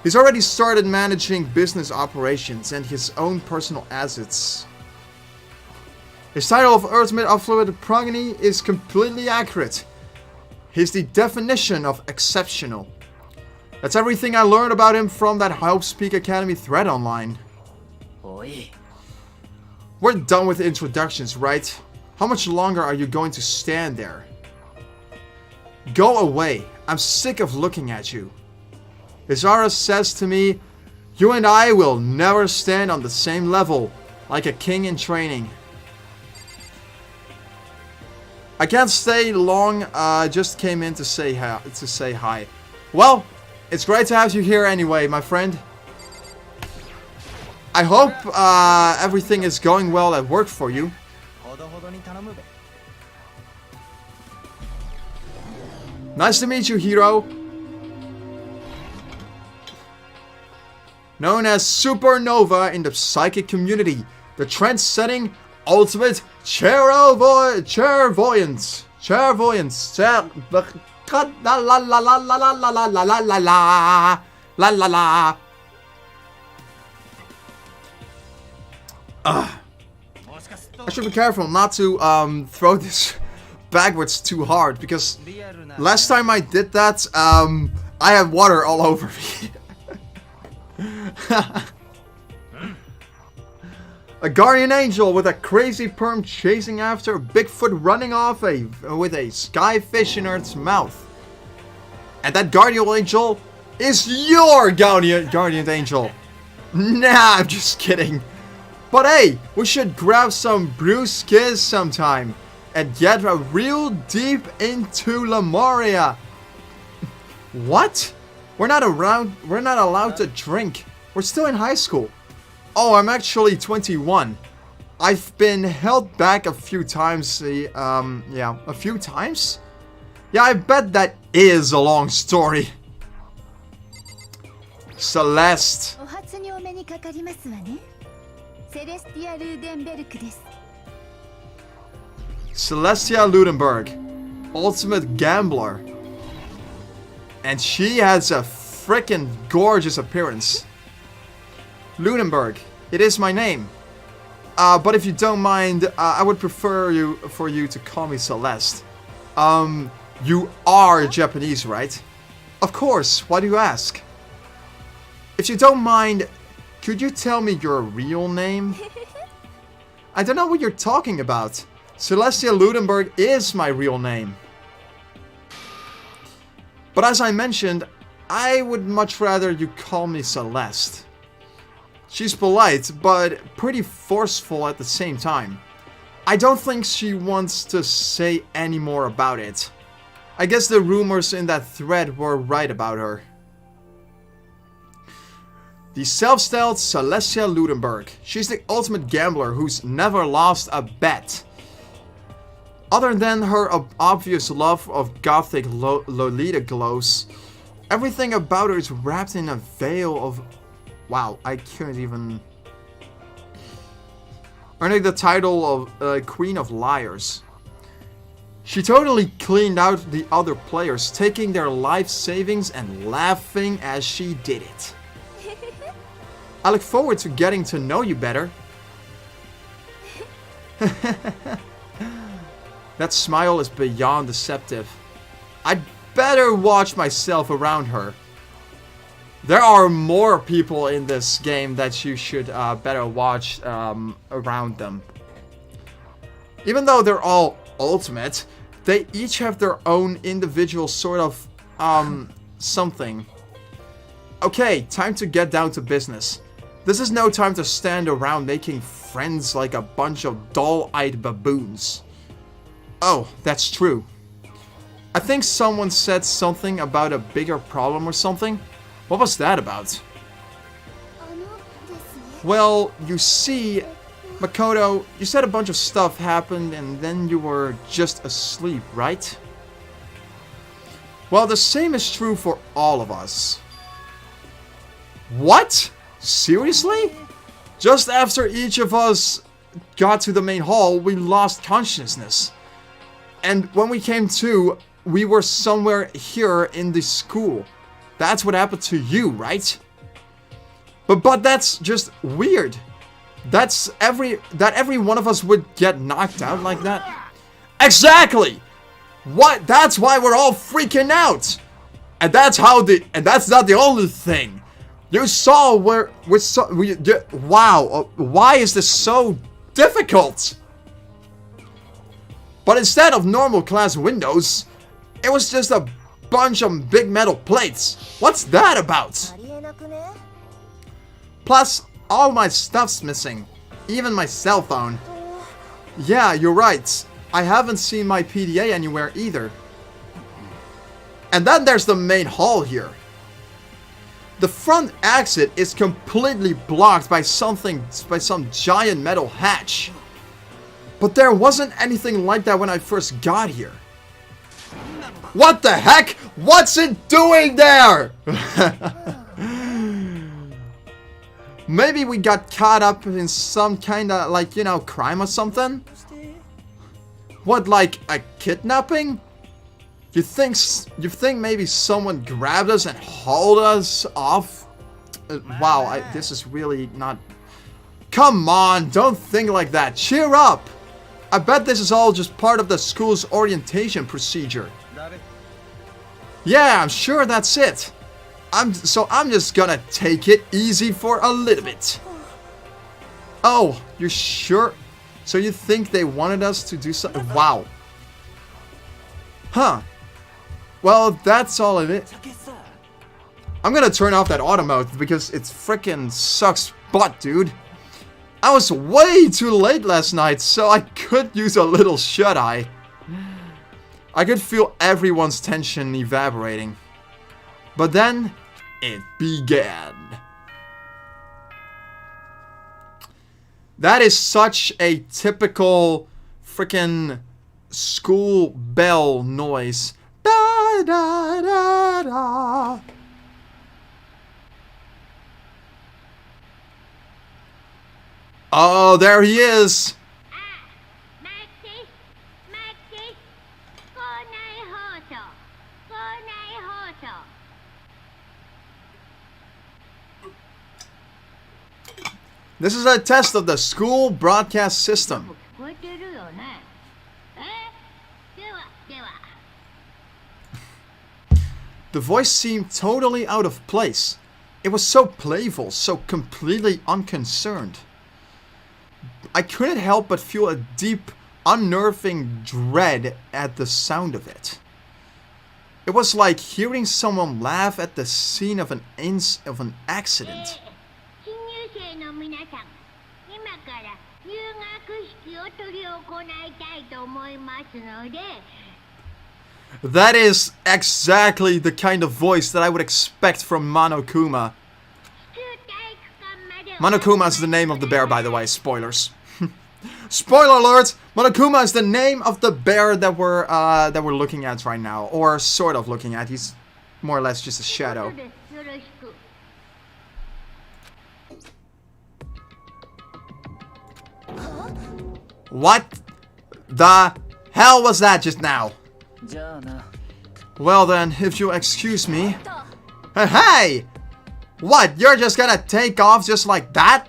He's already started managing business operations and his own personal assets. His title of Ultimate Affluent Progeny is completely accurate. He's the definition of exceptional. That's everything I learned about him from that Hope Speak Academy thread online. Oi. We're done with introductions, right? How much longer are you going to stand there? Go away. I'm sick of looking at you. Izara says to me, you and I will never stand on the same level, like a king in training. I can't stay long, I just came in to say hi. Well, it's great to have you here anyway, my friend. I hope everything is going well at work for you. Nice to meet you, Hiro. Known as Supernova in the psychic community, the trend-setting ultimate clairvoyance. I should be careful not to throw this backwards too hard, because last time I did that, I had water all over me. A guardian angel with a crazy perm chasing after a Bigfoot running off with a skyfish in its mouth. And that guardian angel is your guardian angel. Nah, I'm just kidding. But hey, we should grab some brewskis sometime and get real deep into Lemuria. What? We're not allowed to drink. We're still in high school. Oh, I'm actually 21. I've been held back a few times. Yeah, a few times? Yeah, I bet that is a long story. Celeste. Celestia Ludenberg. Ultimate Gambler. And she has a freaking gorgeous appearance. Ludenberg, it is my name. But if you don't mind, I would prefer for you to call me Celeste. You are Japanese, right? Of course, why do you ask? If you don't mind, could you tell me your real name? I don't know what you're talking about. Celestia Ludenberg is my real name. But as I mentioned, I would much rather you call me Celeste. She's polite, but pretty forceful at the same time. I don't think she wants to say any more about it. I guess the rumors in that thread were right about her. The self-styled Celestia Ludenberg. She's the ultimate gambler who's never lost a bet. Other than her obvious love of gothic Lolita glows, everything about her is wrapped in a veil of... Wow, I can't even... Earning the title of Queen of Liars. She totally cleaned out the other players, taking their life savings and laughing as she did it. I look forward to getting to know you better. That smile is beyond deceptive. I'd better watch myself around her. There are more people in this game that you should better watch around them. Even though they're all ultimate, they each have their own individual sort of something. Okay, time to get down to business. This is no time to stand around making friends like a bunch of dull-eyed baboons. Oh, that's true. I think someone said something about a bigger problem or something. What was that about? Well, you see, Makoto, you said a bunch of stuff happened and then you were just asleep, right? Well, the same is true for all of us. What? Seriously? Just after each of us got to the main hall, we lost consciousness. And when we came to, we were somewhere here in the school. That's what happened to you, right? But that's just weird. That every one of us would get knocked out like that. Exactly. What? That's why we're all freaking out. And that's not the only thing. You saw wow. Why is this so difficult? But instead of normal glass windows, it was just a bunch of big metal plates. What's that about? Plus, all my stuff's missing. Even my cell phone. Yeah, you're right. I haven't seen my PDA anywhere either. And then there's the main hall here. The front exit is completely blocked by some giant metal hatch. But there wasn't anything like that when I first got here. What the heck? What's it doing there? Maybe we got caught up in some kind of, like, you know, crime or something? What, like a kidnapping? You think maybe someone grabbed us and hauled us off? Wow, this is really not... Come on, don't think like that. Cheer up. I bet this is all just part of the school's orientation procedure. Yeah, I'm sure that's it. I'm just gonna take it easy for a little bit. Oh, you're sure? So you think they wanted us to do something? Wow. Huh. Well, that's all of it. I'm gonna turn off that auto mode because it frickin' sucks butt, dude. I was way too late last night, so I could use a little shut-eye. I could feel everyone's tension evaporating. But then, it began. That is such a typical frickin' school bell noise. Da da da da. Oh, there he is. This is a test of the school broadcast system. The voice seemed totally out of place. It was so playful, so completely unconcerned. I couldn't help but feel a deep, unnerving dread at the sound of it. It was like hearing someone laugh at the scene of an accident. That is exactly the kind of voice that I would expect from Monokuma. Monokuma is the name of the bear, by the way. Spoilers. Spoiler alert! Monokuma is the name of the bear that we're looking at right now, or sort of looking at. He's more or less just a shadow. What the hell was that just now? Well then, if you'll excuse me. Hey! What? You're just gonna take off just like that?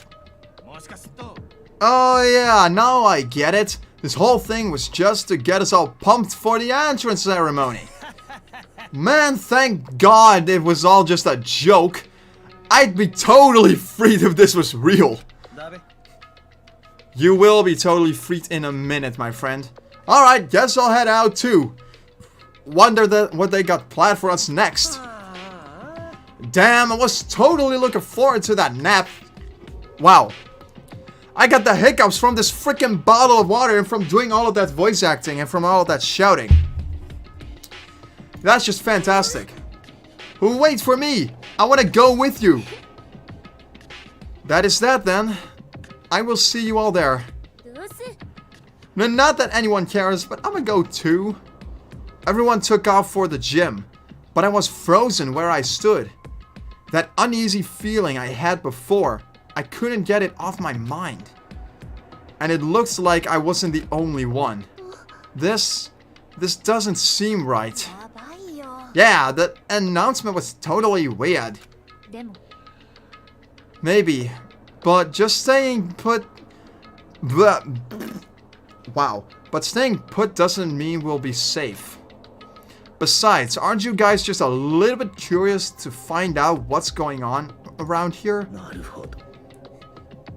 Oh yeah, now I get it. This whole thing was just to get us all pumped for the entrance ceremony. Man, thank God it was all just a joke. I'd be totally freed if this was real. You will be totally freed in a minute, my friend. Alright, guess I'll head out too. Wonder what they got planned for us next. Damn, I was totally looking forward to that nap. Wow. I got the hiccups from this freaking bottle of water and from doing all of that voice acting and from all of that shouting. That's just fantastic. Wait for me. I want to go with you. That is that then. I will see you all there. No, not that anyone cares, but I'm gonna go too. Everyone took off for the gym, but I was frozen where I stood. That uneasy feeling I had before, I couldn't get it off my mind. And it looks like I wasn't the only one. This doesn't seem right. Yeah, the announcement was totally weird. Maybe, but just staying put... Wow, but staying put doesn't mean we'll be safe. Besides, aren't you guys just a little bit curious to find out what's going on around here?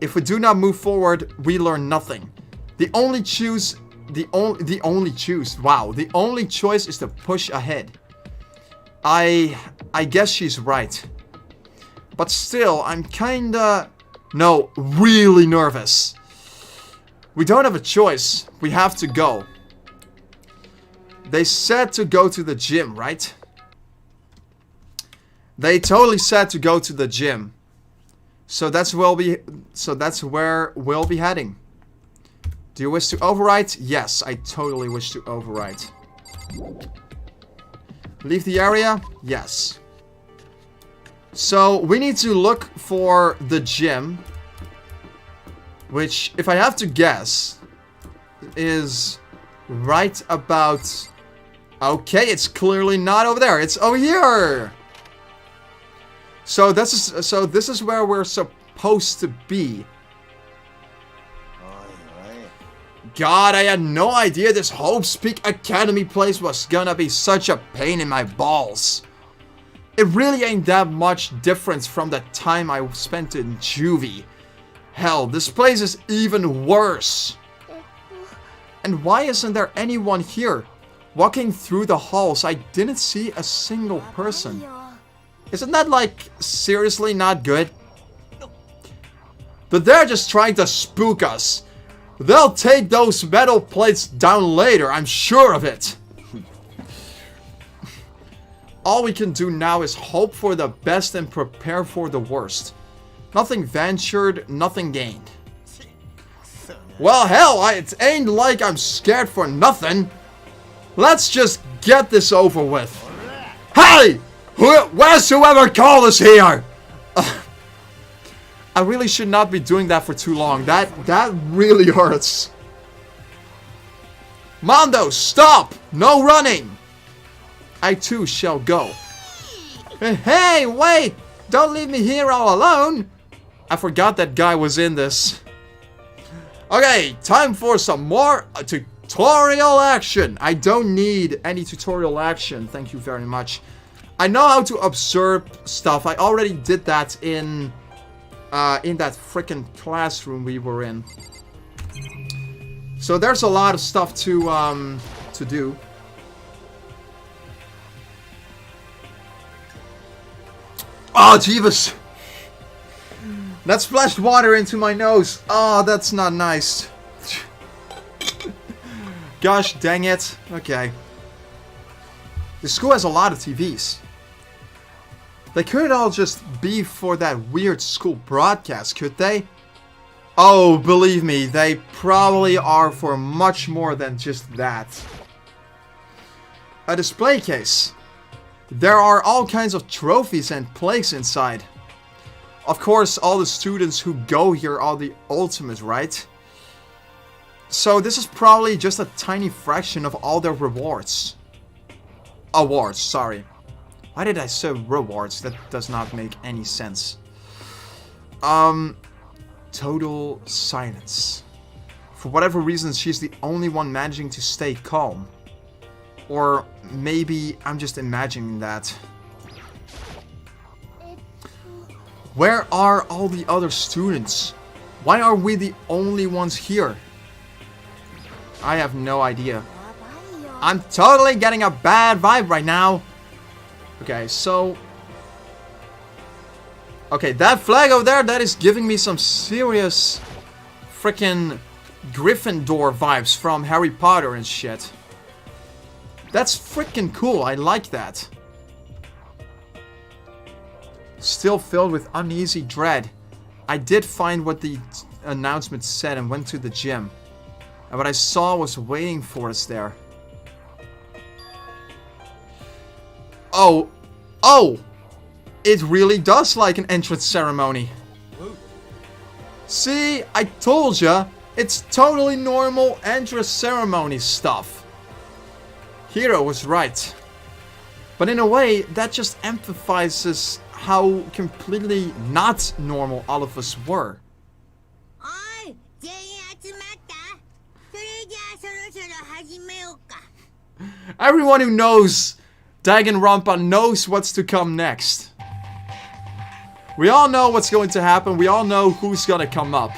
If we do not move forward, we learn nothing. The only choice is to push ahead. I guess she's right. But still, I'm really nervous. We don't have a choice. We have to go. They said to go to the gym, right? They totally said to go to the gym. So that's where we'll be heading. Do you wish to overwrite? Yes, I totally wish to overwrite. Leave the area? Yes. So we need to look for the gym, which, if I have to guess, is right about... Okay, it's clearly not over there. It's over here. So this is where we're supposed to be. God, I had no idea this Hope's Peak Academy place was gonna be such a pain in my balls. It really ain't that much difference from the time I spent in Juvie. Hell, this place is even worse. And why isn't there anyone here? Walking through the halls, I didn't see a single person. Isn't that, like, seriously not good? But they're just trying to spook us. They'll take those metal plates down later, I'm sure of it. All we can do now is hope for the best and prepare for the worst. Nothing ventured, nothing gained. Well, hell, it ain't like I'm scared for nothing. Let's just get this over with. Hey! Where's whoever called us here? I really should not be doing that for too long. That really hurts. Mondo, stop! No running! I too shall go. Hey, wait! Don't leave me here all alone! I forgot that guy was in this. Okay, time for some more tutorial action. I don't need any tutorial action, thank you very much. I know how to observe stuff. I already did that in that freaking classroom we were in. So there's a lot of stuff to do. Oh, Jeebus! That splashed water into my nose. Oh, that's not nice. Gosh dang it. Okay. The school has a lot of TVs. They couldn't all just be for that weird school broadcast, could they? Oh, believe me, they probably are for much more than just that. A display case. There are all kinds of trophies and plaques inside. Of course, all the students who go here are the ultimate, right? So this is probably just a tiny fraction of all their rewards. Awards, sorry. Why did I say rewards? That does not make any sense. Total silence. For whatever reason, she's the only one managing to stay calm. Or maybe I'm just imagining that. Where are all the other students? Why are we the only ones here? I have no idea. I'm totally getting a bad vibe right now. Okay, so... Okay, that flag over there, that is giving me some serious freaking Gryffindor vibes from Harry Potter and shit. That's freaking cool, I like that. Still filled with uneasy dread. I did find what the announcement said and went to the gym. And what I saw was waiting for us there. Oh! Oh! It really does like an entrance ceremony. See, I told ya, it's totally normal entrance ceremony stuff. Hiro was right. But in a way, that just emphasizes how completely not normal all of us were. Everyone who knows Danganronpa knows what's to come next. We all know what's going to happen. We all know who's gonna come up.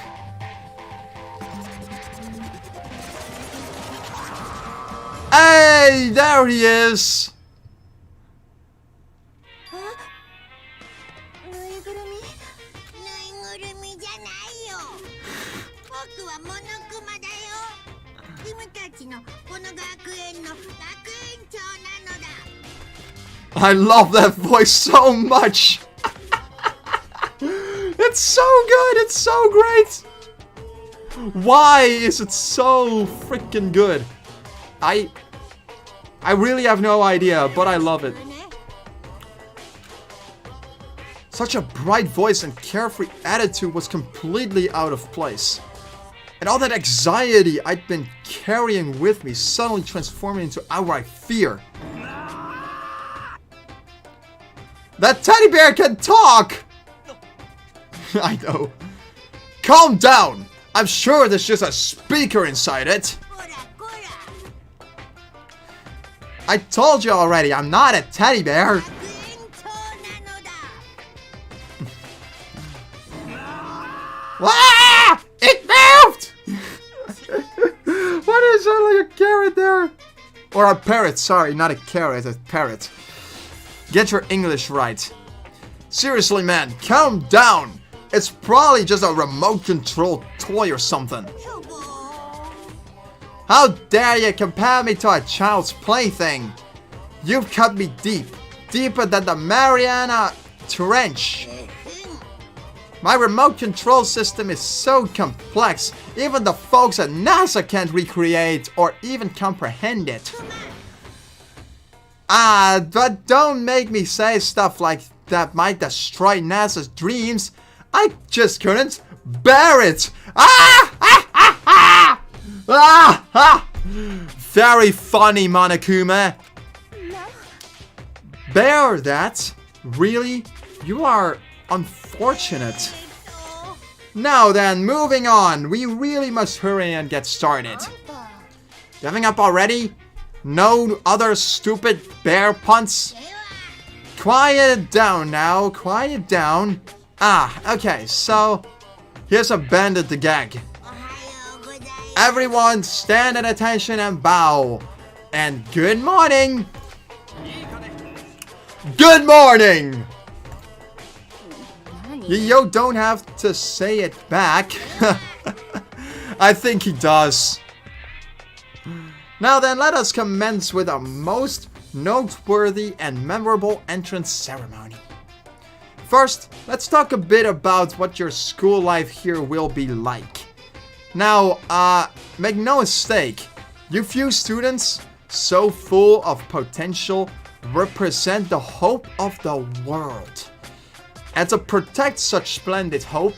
Hey, there he is. I love that voice so much. It's so good. It's so great. Why is it so freaking good? I really have no idea, but I love it. Such a bright voice and carefree attitude was completely out of place. And all that anxiety I'd been carrying with me suddenly transforming into outright fear. That teddy bear can talk! I know. Calm down! I'm sure there's just a speaker inside it. I told you already, I'm not a teddy bear. Ah! It moved! What is that, like a carrot there? Or a parrot, sorry, not a carrot, a parrot. Get your English right. Seriously, man, calm down. It's probably just a remote control toy or something. How dare you compare me to a child's plaything? You've cut me deep. Deeper than the Mariana Trench. My remote control system is so complex, even the folks at NASA can't recreate or even comprehend it. But don't make me say stuff like that might destroy NASA's dreams. I just couldn't bear it. Very funny, Monokuma. Bear that? Really? You are unfortunate. Now then, moving on. We really must hurry and get started. Giving up already? No other stupid bear punts? Quiet down now, quiet down. Okay, so here's a bandit the gag. Everyone stand at attention and bow. And good morning. Good morning. You don't have to say it back. I think he does. Now then, let us commence with the most noteworthy and memorable entrance ceremony. First, let's talk a bit about what your school life here will be like. Now, make no mistake, you few students, so full of potential, represent the hope of the world. And to protect such splendid hope,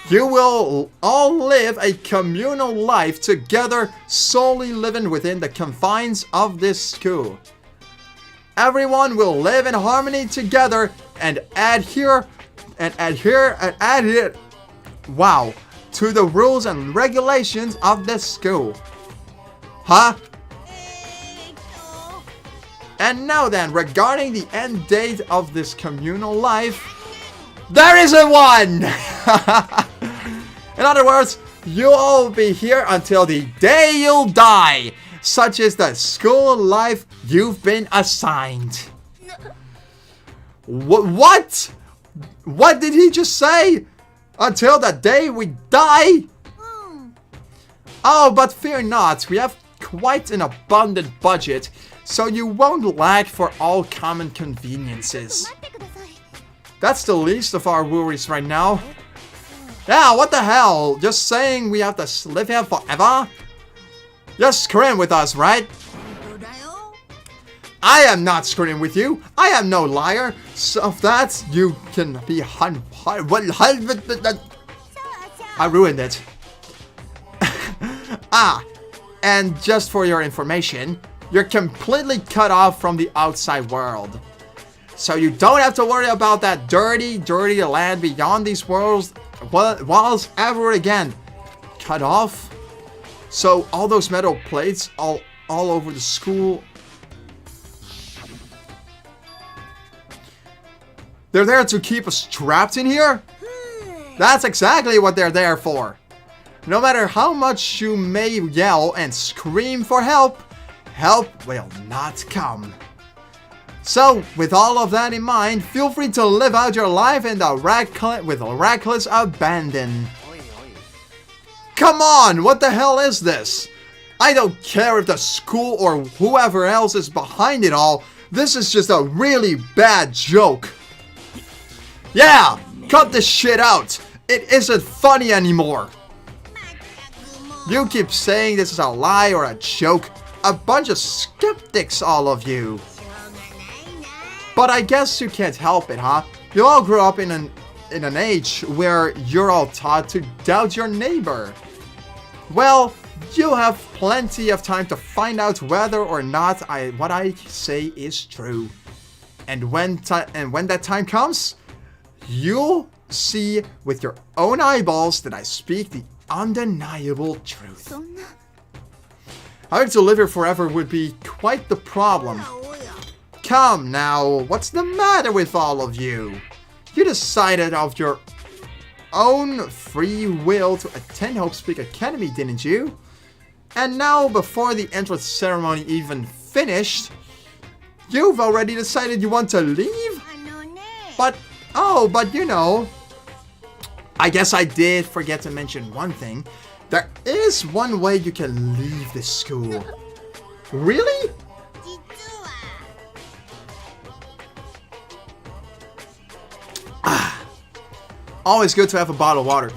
you will all live a communal life together, solely living within the confines of this school. Everyone will live in harmony together and adhere to the rules and regulations of this school. Huh? And now then, regarding the end date of this communal life, there isn't one! In other words, you'll all be here until the day you'll die. Such is the school life you've been assigned. What? What did he just say? Until the day we die? Oh, but fear not, we have quite an abundant budget, so you won't lack for all common conveniences. That's the least of our worries right now. Yeah, what the hell? Just saying we have to live here forever? You're screwing with us, right? I am not screwing with you. I am no liar. So of that, you can be I ruined it. And just for your information, you're completely cut off from the outside world. So you don't have to worry about that dirty land beyond these walls ever again. Cut off. So all those metal plates all over the school, they're there to keep us trapped in here? That's exactly what they're there for. No matter how much you may yell and scream for help, help will not come. So, with all of that in mind, feel free to live out your life in the with reckless abandon. Come on, what the hell is this? I don't care if the school or whoever else is behind it all. This is just a really bad joke. Yeah, cut this shit out. It isn't funny anymore. You keep saying this is a lie or a joke. A bunch of skeptics, all of you. But I guess you can't help it, huh? You all grew up in an age where you're all taught to doubt your neighbor. Well, you have plenty of time to find out whether or not what I say is true. And when that time comes, you'll see with your own eyeballs that I speak the undeniable truth. Having to live here forever would be quite the problem. Come now, what's the matter with all of you? You decided of your own free will to attend Hope Speak Academy, didn't you? And now, before the entrance ceremony even finished, you've already decided you want to leave? But you know, I guess I did forget to mention one thing. There is one way you can leave this school. Really? Always good to have a bottle of water.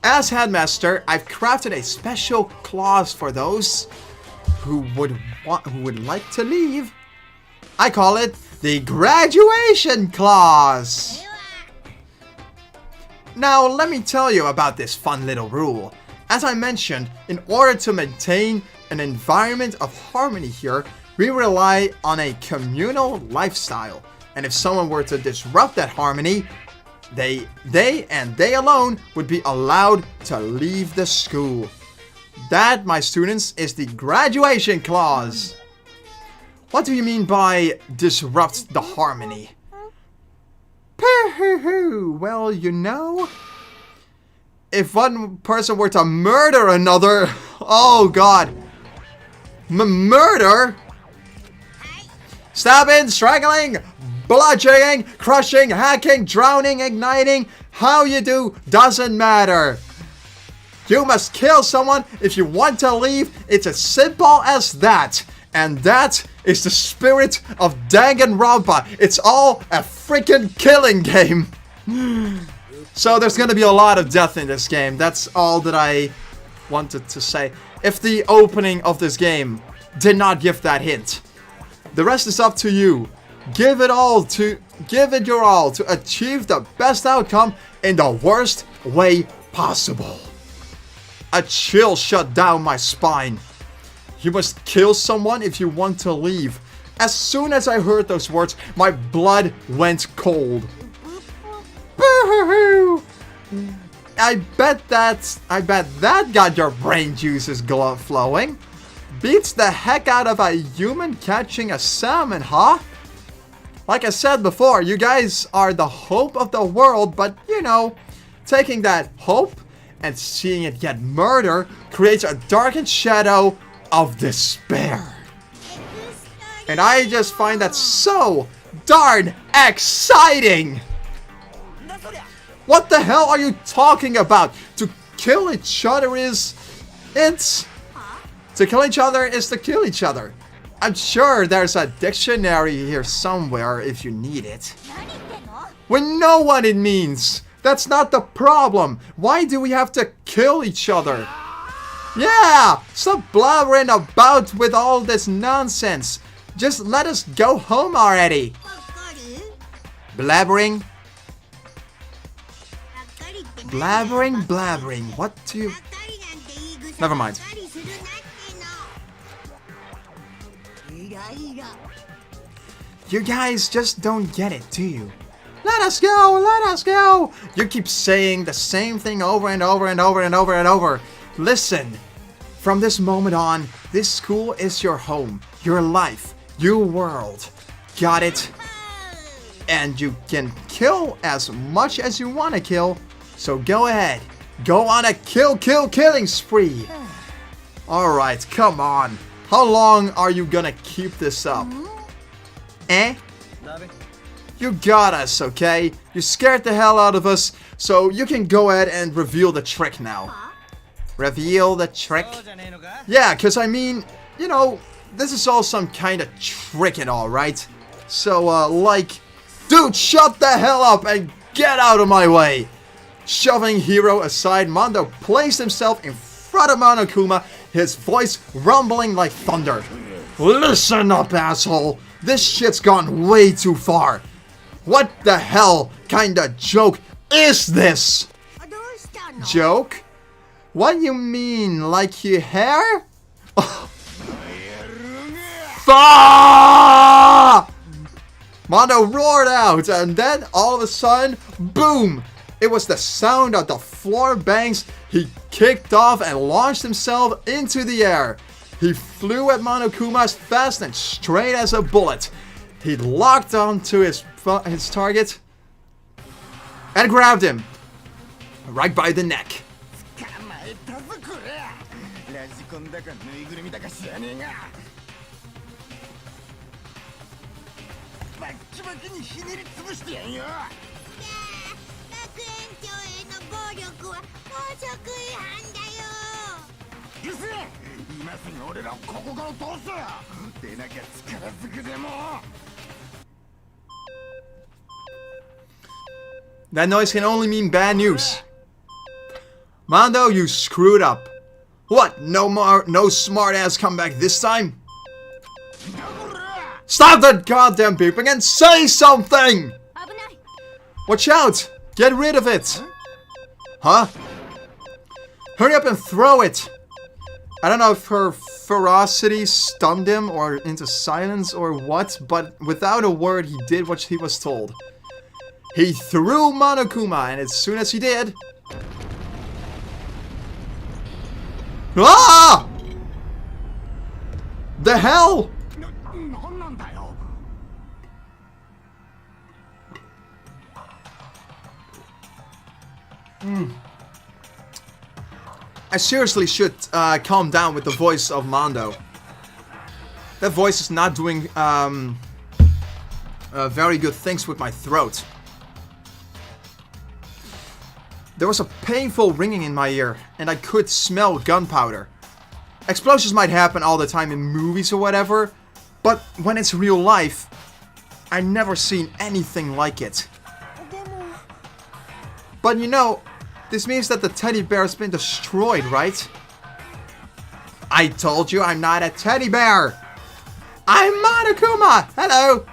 As headmaster, I've crafted a special clause for those who would like to leave. I call it the graduation clause. Now, let me tell you about this fun little rule. As I mentioned, in order to maintain an environment of harmony here, we rely on a communal lifestyle. And if someone were to disrupt that harmony, they alone would be allowed to leave the school. That, my students, is the graduation clause. What do you mean by disrupt the harmony? Well, you know, if one person were to murder another, oh god, murder? Stabbing, strangling, bludgeoning, crushing, hacking, drowning, igniting, how you do doesn't matter. You must kill someone if you want to leave. It's as simple as that. And that is the spirit of Danganronpa. It's all a freaking killing game. So there's gonna be a lot of death in this game. That's all that I wanted to say. If the opening of this game did not give that hint, the rest is up to you. Give it your all to achieve the best outcome in the worst way possible. A chill shut down my spine. You must kill someone if you want to leave. As soon as I heard those words, my blood went cold. Boo-hoo-hoo. I bet that got your brain juices flowing. Beats the heck out of a human catching a salmon, huh? Like I said before, you guys are the hope of the world, but you know, taking that hope and seeing it get murdered creates a darkened shadow of despair. And I just find that so darn exciting! What the hell are you talking about? To kill each other is... To kill each other is to kill each other. I'm sure there's a dictionary here somewhere if you need it. We know what it means. That's not the problem. Why do we have to kill each other? Yeah! Stop blabbering about with all this nonsense. Just let us go home already. Blabbering? Blabbering. What do you... Never mind. You guys just don't get it, do you? Let us go! Let us go! You keep saying the same thing over and over and over and over and over. Listen, from this moment on, this school is your home, your life, your world. Got it? And you can kill as much as you want to kill, so go ahead. Go on a killing spree. Alright, come on. How long are you gonna keep this up? Eh? You got us, okay? You scared the hell out of us, so you can go ahead and reveal the trick now. Reveal the trick? Yeah, because I mean, you know, this is all some kind of trick and all, right? So, like, dude, shut the hell up and get out of my way! Shoving Hiro aside, Mondo placed himself in front of Monokuma, his voice rumbling like thunder. Listen up, asshole! This shit's gone way too far! What the hell kind of joke is this? Joke? What you mean, like your hair? Mondo roared out, and then all of a sudden, boom! It was the sound of the floor bangs. He kicked off and launched himself into the air. He flew at Monokuma as fast and straight as a bullet. He locked onto his target and grabbed him right by the neck. That noise can only mean bad news. Mondo, you screwed up. What? No smart ass comeback this time? Stop that goddamn beeping and say something! Watch out! Get rid of it! Huh? Hurry up and throw it! I don't know if her ferocity stunned him or into silence or what, but without a word he did what he was told. He threw Monokuma, and as soon as he did... Ah! The hell? I seriously should calm down with the voice of Mondo. That voice is not doing very good things with my throat. There was a painful ringing in my ear, and I could smell gunpowder. Explosions might happen all the time in movies or whatever, but when it's real life, I've never seen anything like it. でも But you know, this means that the teddy bear has been destroyed, right? I told you I'm not a teddy bear! I'm Monokuma! Hello!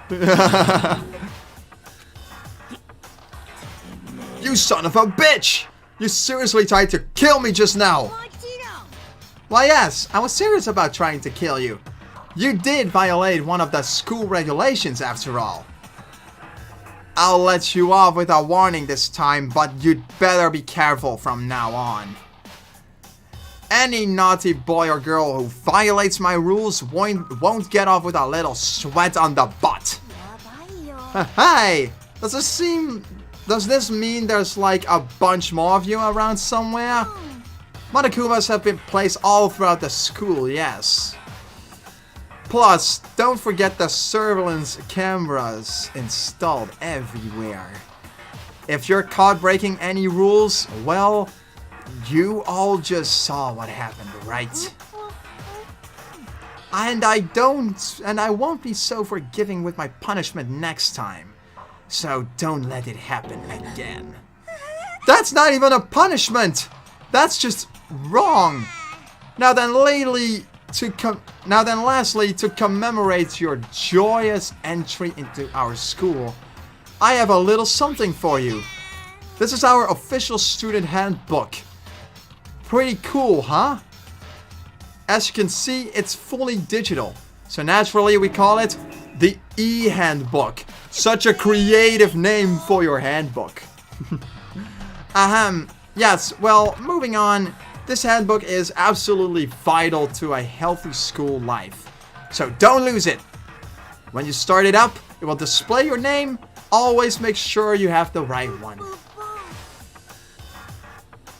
You son of a bitch! You seriously tried to kill me just now! もちろん Why yes, I was serious about trying to kill you. You did violate one of the school regulations after all. I'll let you off with a warning this time, but you'd better be careful from now on. Any naughty boy or girl who violates my rules won't get off with a little sweat on the butt. やばいよ Hey, does this mean there's like a bunch more of you around somewhere? Monokumas have been placed all throughout the school, yes. Plus, don't forget the surveillance cameras installed everywhere. If you're caught breaking any rules, well, you all just saw what happened, right? And I won't be so forgiving with my punishment next time. So don't let it happen again. That's not even a punishment! That's just wrong! Now then, lastly, to commemorate your joyous entry into our school, I have a little something for you. This is our official student handbook. Pretty cool, huh? As you can see, it's fully digital. So naturally, we call it the e-handbook. Such a creative name for your handbook. Yes, well, moving on. This handbook is absolutely vital to a healthy school life. So don't lose it. When you start it up, it will display your name. Always make sure you have the right one.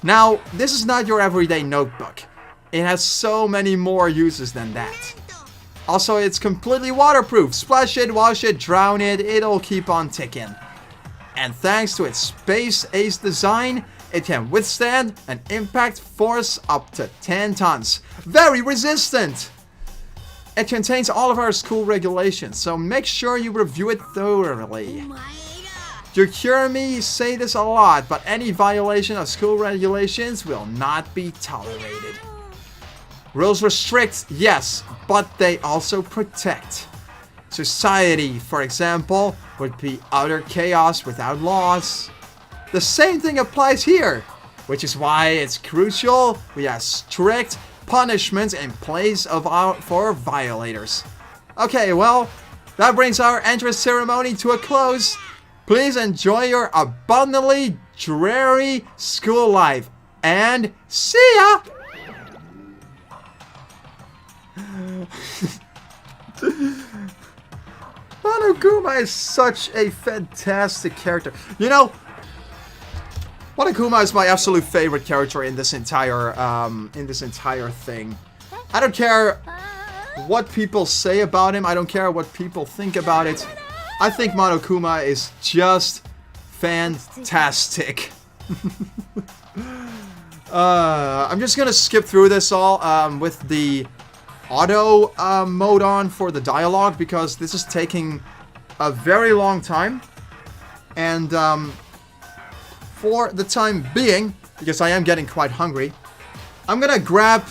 Now, this is not your everyday notebook. It has so many more uses than that. Also, it's completely waterproof. Splash it, wash it, drown it, it'll keep on ticking. And thanks to its Space Ace design, it can withstand an impact force up to 10 tons. Very resistant! It contains all of our school regulations, so make sure you review it thoroughly. お前ら You hear me say this a lot, but any violation of school regulations will not be tolerated. Rules restrict, yes, but they also protect. Society, for example, would be utter chaos without laws. The same thing applies here, which is why it's crucial we have strict punishments in place for violators. Okay, well, that brings our entrance ceremony to a close. Please enjoy your abundantly dreary school life, and see ya! Monokuma is such a fantastic character. You know, Monokuma is my absolute favorite character in this entire thing. I don't care what people say about him. I don't care what people think about it. I think Monokuma is just fantastic. I'm just gonna skip through this all with the auto mode on for the dialogue because this is taking a very long time. And for the time being, because I am getting quite hungry, I'm gonna grab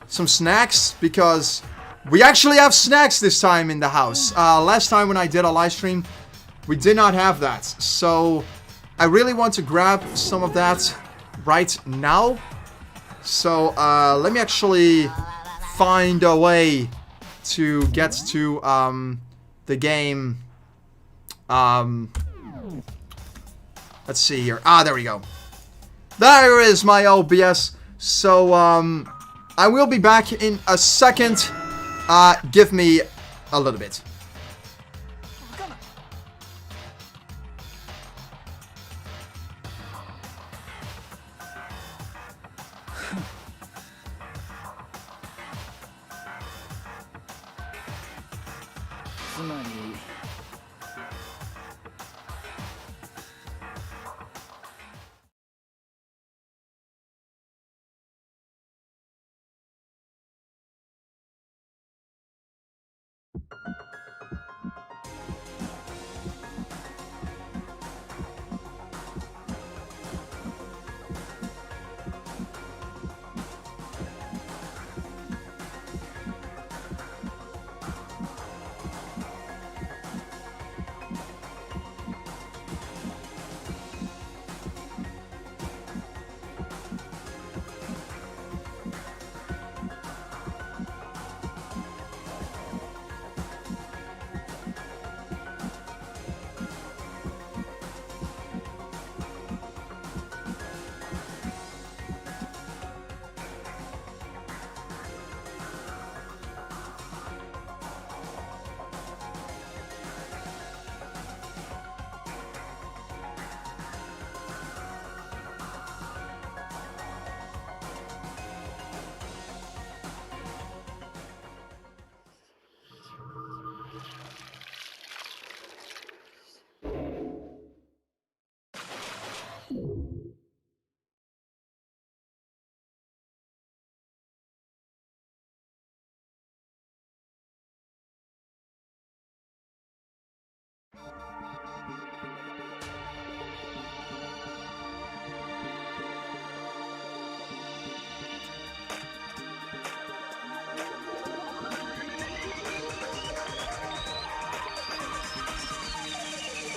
some snacks because we actually have snacks this time in the house. Last time when I did a live stream, we did not have that. So I really want to grab some of that right now. So let me actually find a way to get to the game. Let's see here. Ah, there we go. There is my OBS. So I will be back in a second. Give me a little bit.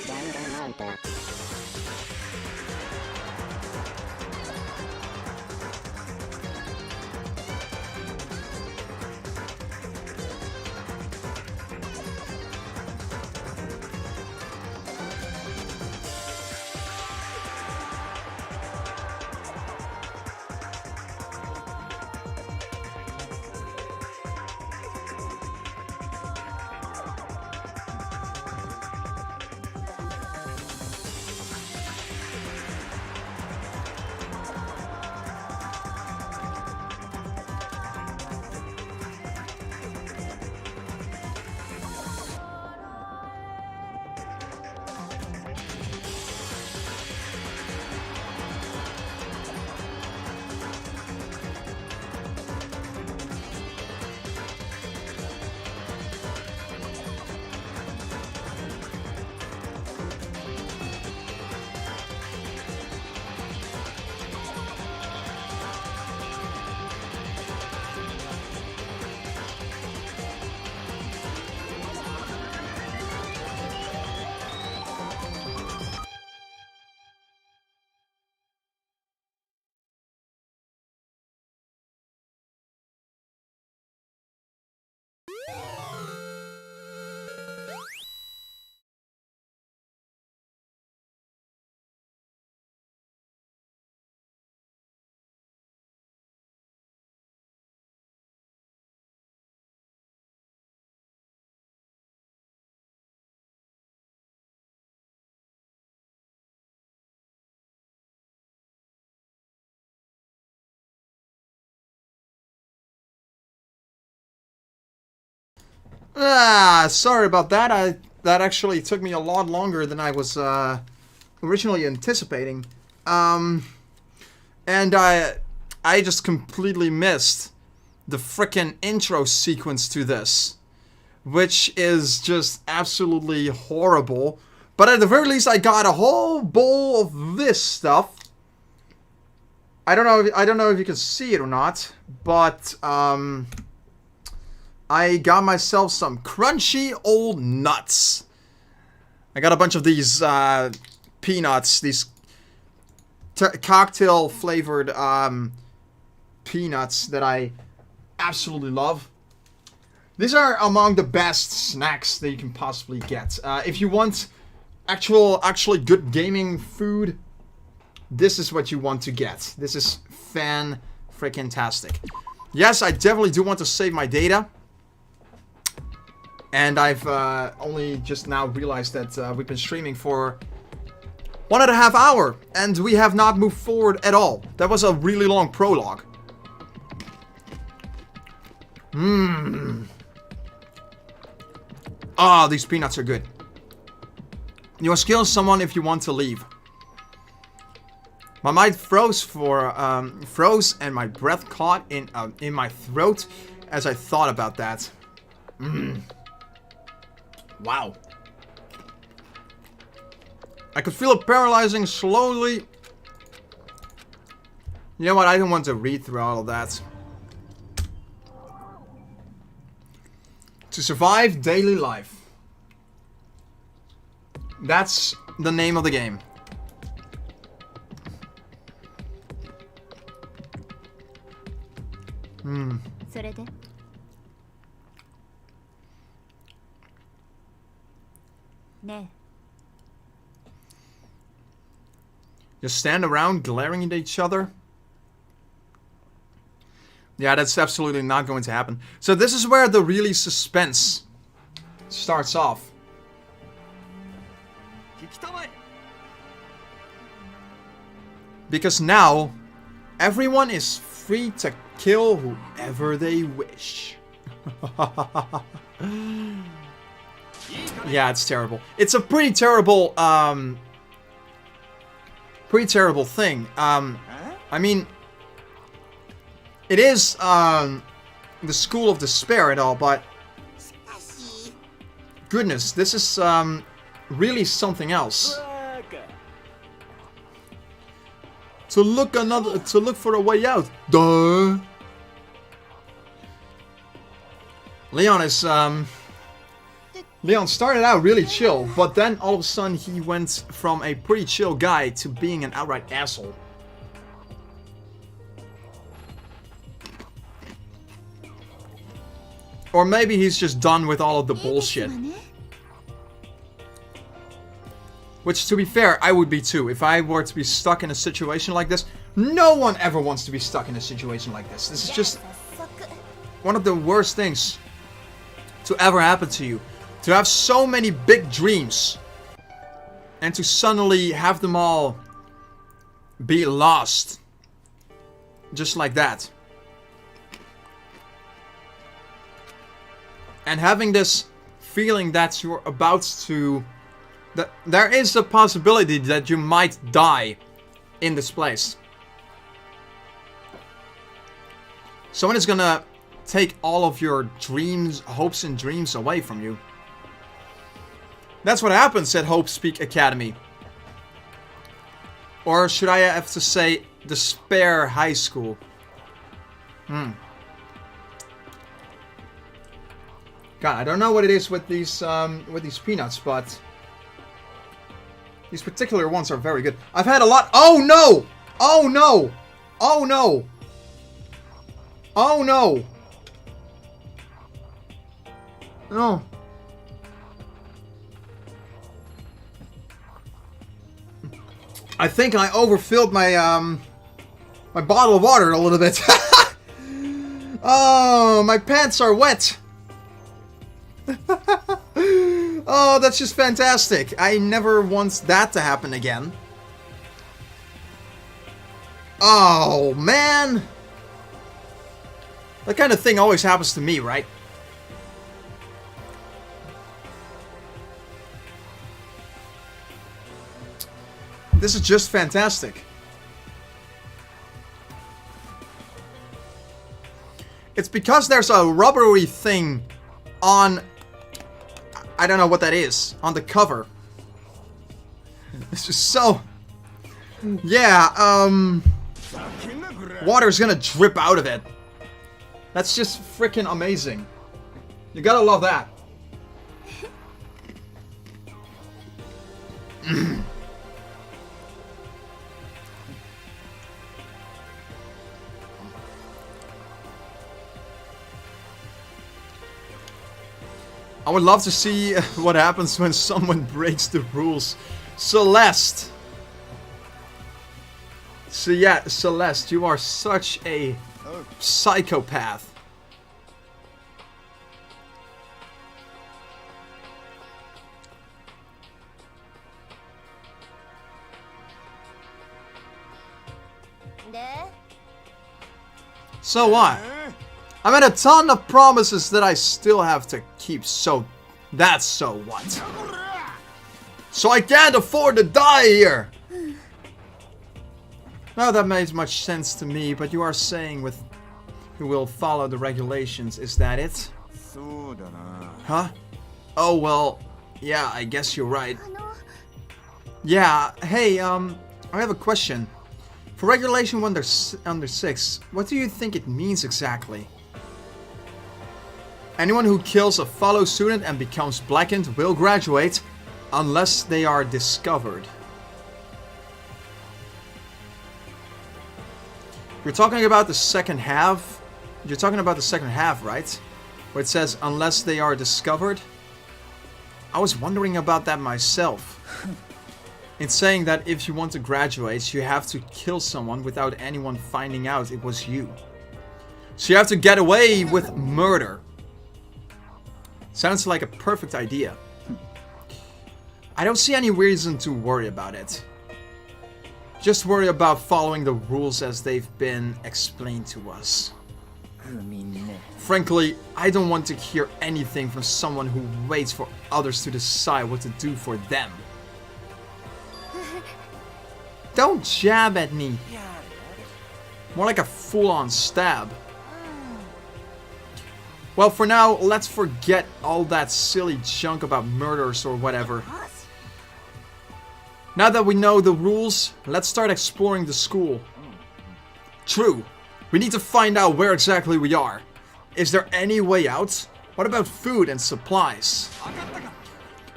Danganronpa. Sorry about that. That actually took me a lot longer than I was originally anticipating. And I just completely missed the frickin' intro sequence to this, which is just absolutely horrible. But at the very least, I got a whole bowl of this stuff. I don't know if you can see it or not, but I got myself some crunchy old nuts. I got a bunch of these peanuts, these cocktail flavored peanuts that I absolutely love. These are among the best snacks that you can possibly get. If you want actually good gaming food, this is what you want to get. This is fan-freaking-tastic. Yes, I definitely do want to save my data. And I've only just now realized that we've been streaming for 1.5 hours, and we have not moved forward at all. That was a really long prologue. Ah, these peanuts are good. You must kill someone if you want to leave. My mind froze and my breath caught in my throat as I thought about that. Wow. I could feel it paralyzing slowly. You know what? I don't want to read through all of that. To survive daily life. That's the name of the game. Hmm. それで ね Just stand around glaring at each other? Yeah, that's absolutely not going to happen. So this is where the really suspense starts off. Because now, everyone is free to kill whoever they wish. Yeah, it's terrible. It's a pretty terrible thing. I mean, it is the school of despair and all, but goodness, this is really something else. To look for a way out. Duh. Leon is Leon started out really chill, but then all of a sudden he went from a pretty chill guy to being an outright asshole. Or maybe he's just done with all of the bullshit. Which, to be fair, I would be too. If I were to be stuck in a situation like this, no one ever wants to be stuck in a situation like this. This is just one of the worst things to ever happen to you. To have so many big dreams and to suddenly have them all be lost. Just like that. And having this feeling that you're about to... that there is a possibility that you might die in this place. Someone is gonna take all of your dreams, hopes and dreams away from you. That's what happens at Hope Speak Academy. Or should I have to say Despair High School? God, I don't know what it is with these peanuts, but these particular ones are very good. I've had a lot. Oh no! Oh no! Oh no! Oh no! No. I think I overfilled my my bottle of water a little bit. Oh, my pants are wet. Oh, that's just fantastic. I never want that to happen again. Oh, man. That kind of thing always happens to me, right? This is just fantastic. It's because there's a rubbery thing on... I don't know what that is. On the cover. It's just so... Yeah, water's gonna drip out of it. That's just freaking amazing. You gotta love that. I would love to see what happens when someone breaks the rules. Celeste! So yeah, Celeste, you are such a psychopath. So what? I made a ton of promises that I still have to keep, so that's so what? So I can't afford to die here! Now that makes much sense to me, but you are saying with who will follow the regulations, is that it? Huh? Oh well, Yeah, I guess you're right. あの Yeah, hey, I have a question. For Regulation under 6, what do you think it means exactly? Anyone who kills a fellow student and becomes blackened will graduate, unless they are discovered. You're talking about the second half? You're talking about the second half, right? Where it says, unless they are discovered? I was wondering about that myself. It's saying that if you want to graduate, you have to kill someone without anyone finding out it was you. So you have to get away with murder. Sounds like a perfect idea. I don't see any reason to worry about it. Just worry about following the rules as they've been explained to us. Frankly, I don't want to hear anything from someone who waits for others to decide what to do for them. Don't jab at me. More like a full-on stab. Well, for now, let's forget all that silly junk about murders or whatever. Now that we know the rules, let's start exploring the school. True. We need to find out where exactly we are. Is there any way out? What about food and supplies?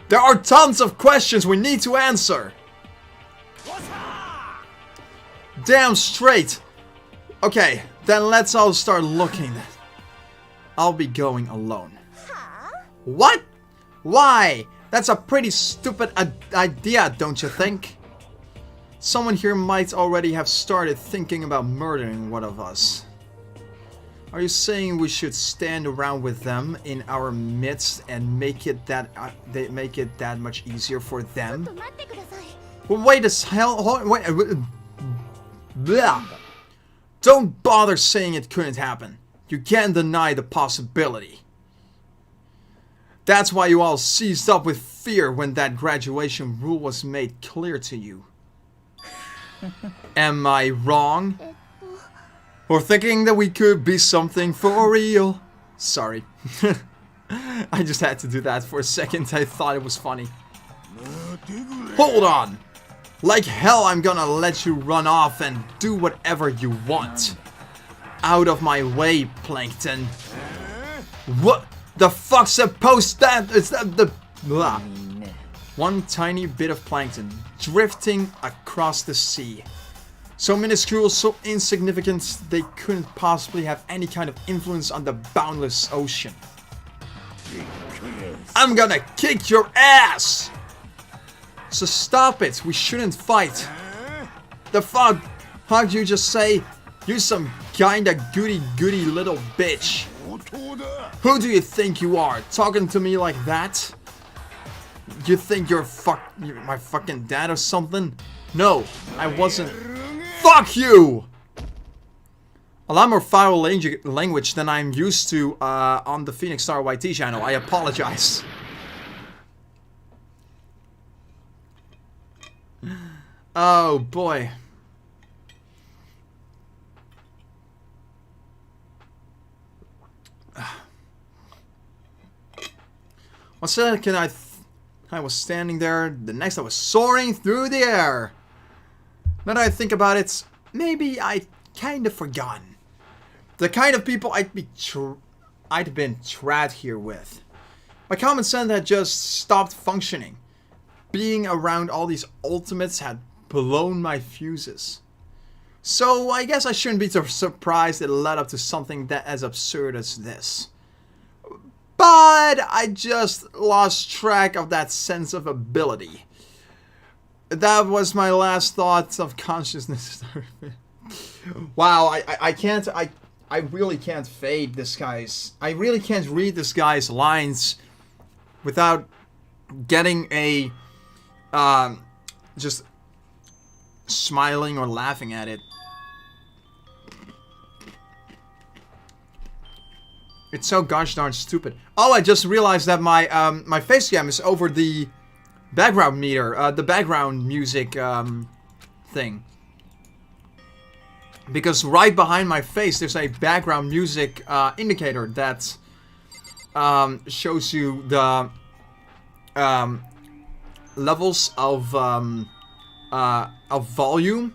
There are tons of questions we need to answer. Damn straight. Okay, then let's all start looking. I'll be going alone. What? Why? That's a pretty stupid idea, don't you think? Someone here might already have started thinking about murdering one of us. Are you saying we should stand around with them in our midst and make it that much easier for them? Well, wait as hell. Wait. Blah. Don't bother saying it couldn't happen. You can't deny the possibility. That's why you all seized up with fear when that graduation rule was made clear to you. Am I wrong? Or thinking that we could be something for real? Sorry. I just had to do that for a second. I thought it was funny. Hold on! Like hell I'm gonna let you run off and do whatever you want. Out of my way, Plankton. What the fuck's supposed that? Is that the... Blah. One tiny bit of plankton drifting across the sea. So minuscule, so insignificant, they couldn't possibly have any kind of influence on the boundless ocean. I'm gonna kick your ass! So stop it, we shouldn't fight. The fuck? How'd you just say? You're some kinda goody little bitch. Who do you think you are, talking to me like that? You think you're my fucking dad or something? No, I wasn't. Fuck you! A lot more foul language than I'm used to on the PhantomStarYT channel. I apologize. Oh boy. One second I was standing there, the next I was soaring through the air. Now that I think about it, maybe I kind of forgotten. The kind of people I'd been trapped here with. My common sense had just stopped functioning. Being around all these ultimates had blown my fuses. So I guess I shouldn't be too surprised it led up to something that as absurd as this. But I just lost track of that sense of ability. That was my last thought of consciousness. Wow, I really can't fade this guy's... I really can't read this guy's lines without getting a... just smiling or laughing at it. It's so gosh darn stupid. Oh, I just realized that my my face cam is over the background meter, the background music thing. Because right behind my face there's a background music indicator that shows you the levels of volume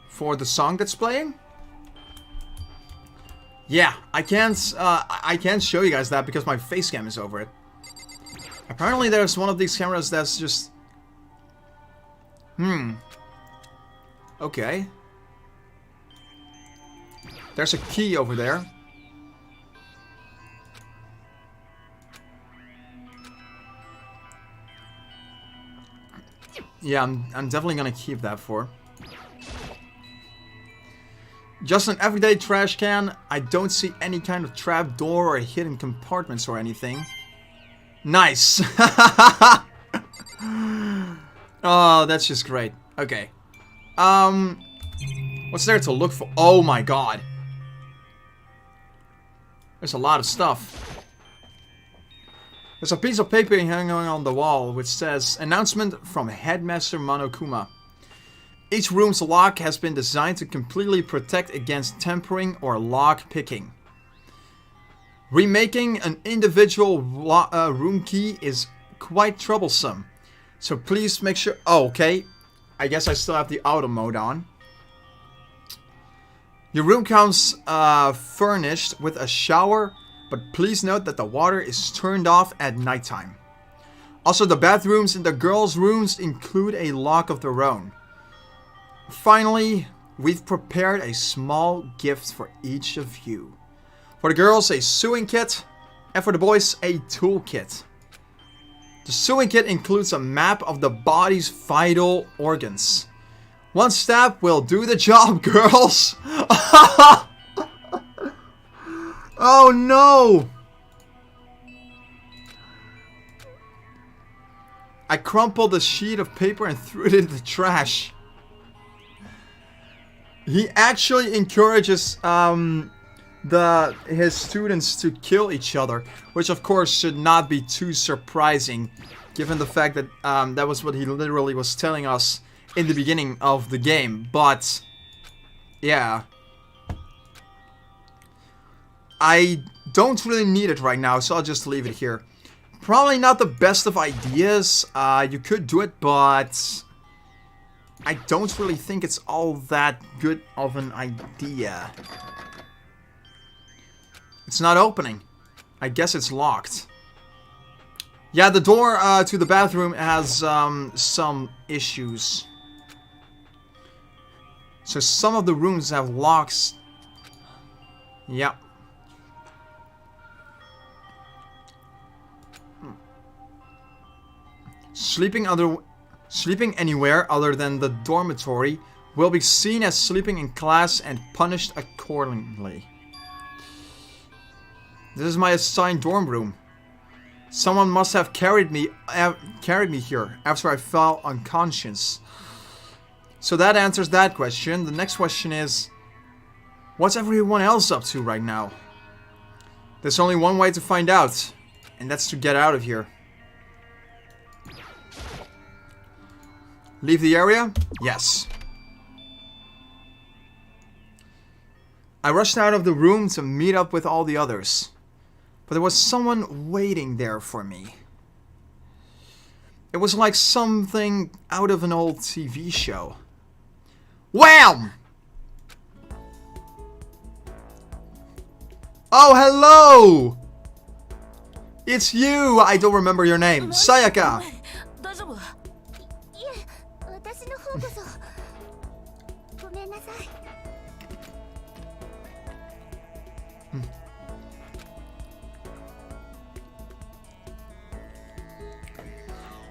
for the song that's playing. Yeah, I can't show you guys that because my face cam is over it. Apparently there's one of these cameras that's just... Okay. There's a key over there. Yeah, I'm definitely gonna keep that for. Just an everyday trash can. I don't see any kind of trap door or hidden compartments or anything. Nice! Oh, that's just great. Okay. What's there to look for? Oh my god. There's a lot of stuff. There's a piece of paper hanging on the wall which says, announcement from Headmaster Monokuma. Each room's lock has been designed to completely protect against tampering or lock picking. Remaking an individual room key is quite troublesome. So please make sure... Oh, okay. I guess I still have the auto mode on. Your room comes furnished with a shower, but please note that the water is turned off at nighttime. Also, the bathrooms in the girls' rooms include a lock of their own. Finally, we've prepared a small gift for each of you. For the girls, a sewing kit, and for the boys, a toolkit. The sewing kit includes a map of the body's vital organs. One stab will do the job, girls! Oh no! I crumpled a sheet of paper and threw it in the trash. He actually encourages his students to kill each other, which of course should not be too surprising, given the fact that that was what he literally was telling us in the beginning of the game. But yeah, I don't really need it right now, so I'll just leave it here. Probably not the best of ideas. You could do it, but I don't really think it's all that good of an idea. It's not opening. I guess it's locked. Yeah, the door to the bathroom has some issues. So some of the rooms have locks. Yeah. Sleeping anywhere other than the dormitory will be seen as sleeping in class and punished accordingly. This is my assigned dorm room. Someone must have carried me here after I fell unconscious. So that answers that question. The next question is, what's everyone else up to right now? There's only one way to find out, and that's to get out of here. Leave the area? Yes. I rushed out of the room to meet up with all the others. But there was someone waiting there for me. It was like something out of an old TV show. Wham! Oh, hello! It's you! I don't remember your name. Sayaka!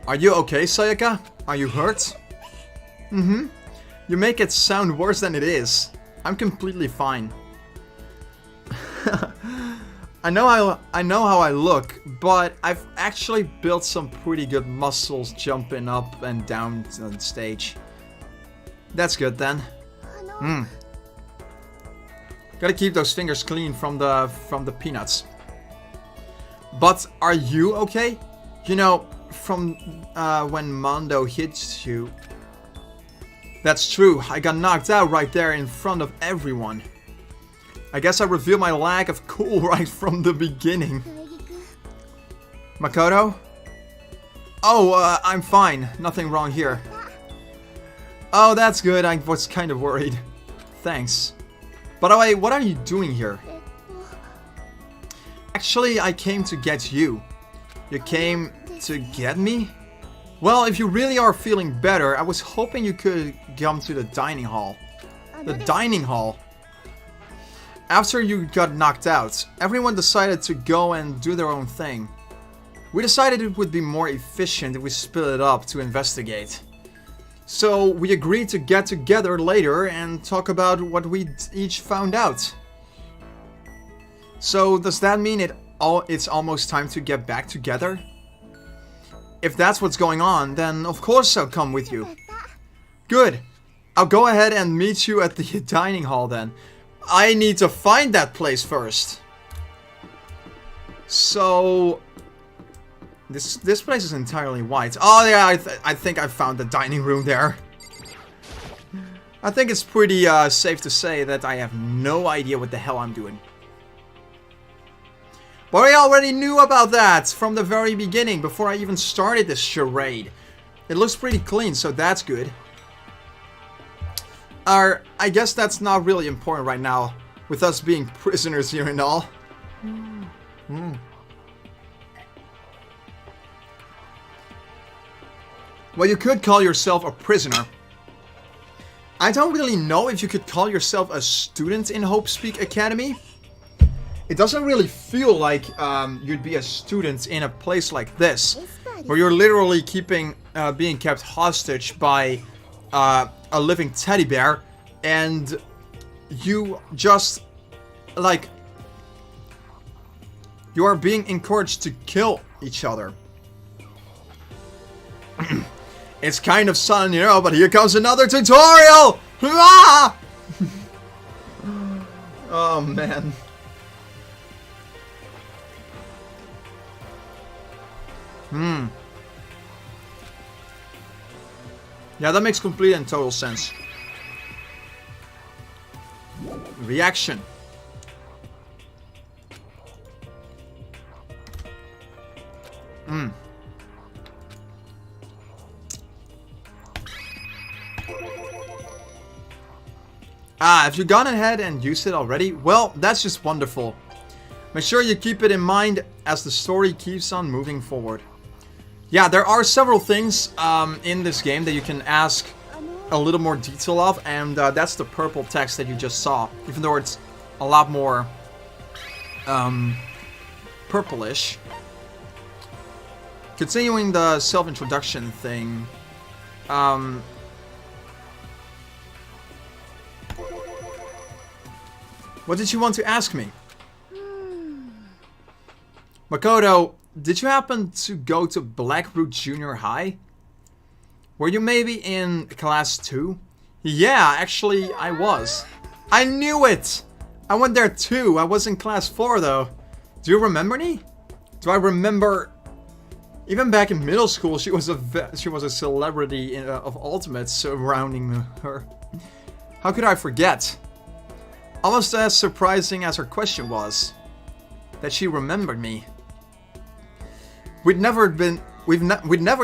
Are you okay, Sayaka? Are you hurt? Mm-hmm. You make it sound worse than it is. I'm completely fine. I know how I look, but I've actually built some pretty good muscles jumping up and down on stage. That's good then. Gotta keep those fingers clean from the peanuts. But are you okay? You know, from when Mondo hits you. That's true, I got knocked out right there in front of everyone. I guess I revealed my lack of cool right from the beginning. Makoto? Oh, I'm fine. Nothing wrong here. Oh, that's good. I was kind of worried. Thanks. By the way, what are you doing here? Actually, I came to get you. You came to get me? Well, if you really are feeling better, I was hoping you could come to the dining hall. The dining hall? After you got knocked out, everyone decided to go and do their own thing. We decided it would be more efficient if we split it up to investigate. So we agreed to get together later and talk about what we each found out. So does that mean it's almost time to get back together? If that's what's going on, then of course I'll come with you. Good. I'll go ahead and meet you at the dining hall then. I need to find that place first. So... This place is entirely white. Oh yeah, I think I found the dining room there. I think it's pretty safe to say that I have no idea what the hell I'm doing. But I already knew about that from the very beginning, before I even started this charade. It looks pretty clean, so that's good. I guess that's not really important right now, with us being prisoners here and all. Well, you could call yourself a prisoner. I don't really know if you could call yourself a student in Hope Speak Academy. It doesn't really feel like you'd be a student in a place like this, where you're literally being kept hostage by a living teddy bear, and you just, like, you are being encouraged to kill each other. It's kind of sudden, you know, but here comes another tutorial! Ah! Oh, man. Yeah, that makes complete and total sense. Reaction. Have you gone ahead and used it already? Well, that's just wonderful. Make sure you keep it in mind as the story keeps on moving forward. Yeah, there are several things in this game that you can ask a little more detail of, and that's the purple text that you just saw, even though it's a lot more purplish. Continuing the self-introduction thing, what did you want to ask me? Makoto, did you happen to go to Blackroot Junior High? Were you maybe in class 2? Yeah, actually, I was. I knew it! I went there too. I was in class 4 though. Do you remember me? Do I remember... Even back in middle school, she was a celebrity of Ultimates surrounding her. How could I forget? Almost as surprising as her question was, that she remembered me. We'd never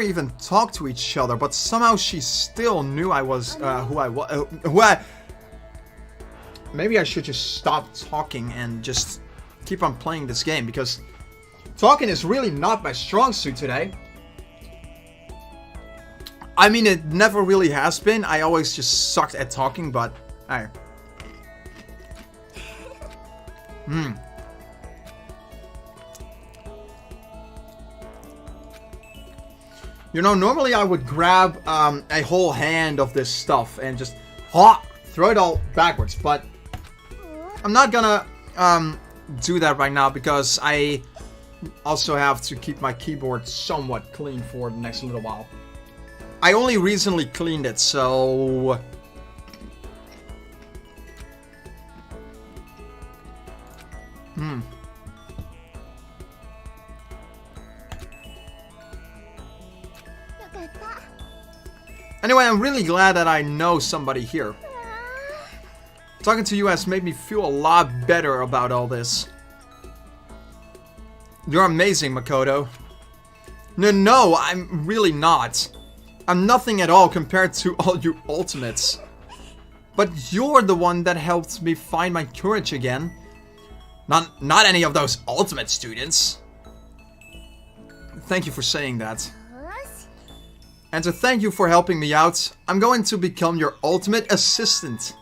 even talked to each other, but somehow she still knew I was who I was. Maybe I should just stop talking and just keep on playing this game, because talking is really not my strong suit today. I mean, it never really has been. I always just sucked at talking, but hey. You know, normally I would grab a whole hand of this stuff and just throw it all backwards, but I'm not gonna do that right now because I also have to keep my keyboard somewhat clean for the next little while. I only recently cleaned it, so... Anyway, I'm really glad that I know somebody here. Talking to you has made me feel a lot better about all this. You're amazing, Makoto. No, I'm really not. I'm nothing at all compared to all you ultimates. But you're the one that helped me find my courage again. Not any of those ultimate students. Thank you for saying that. And to thank you for helping me out, I'm going to become your ultimate assistant.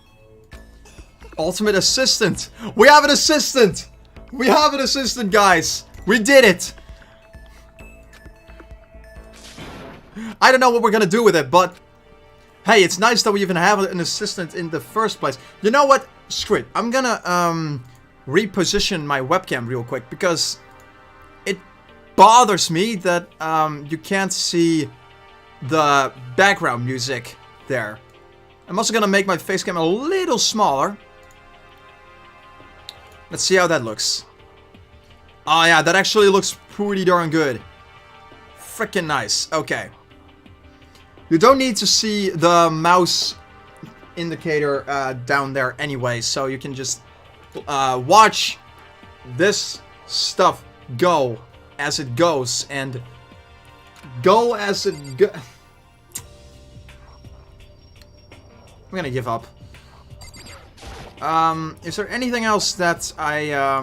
Ultimate assistant! We have an assistant! We have an assistant, guys! We did it! I don't know what we're gonna do with it, but... Hey, it's nice that we even have an assistant in the first place. You know what? Screw it. I'm gonna, reposition my webcam real quick, because... it bothers me that, you can't see the background music there. I'm also gonna make my face cam a little smaller. Let's see how that looks. Oh yeah, that actually looks pretty darn good. Freaking nice. Okay. You don't need to see the mouse indicator down there anyway, so you can just watch this stuff go as it goes, and go as it go. I'm gonna give up. Is there anything else that I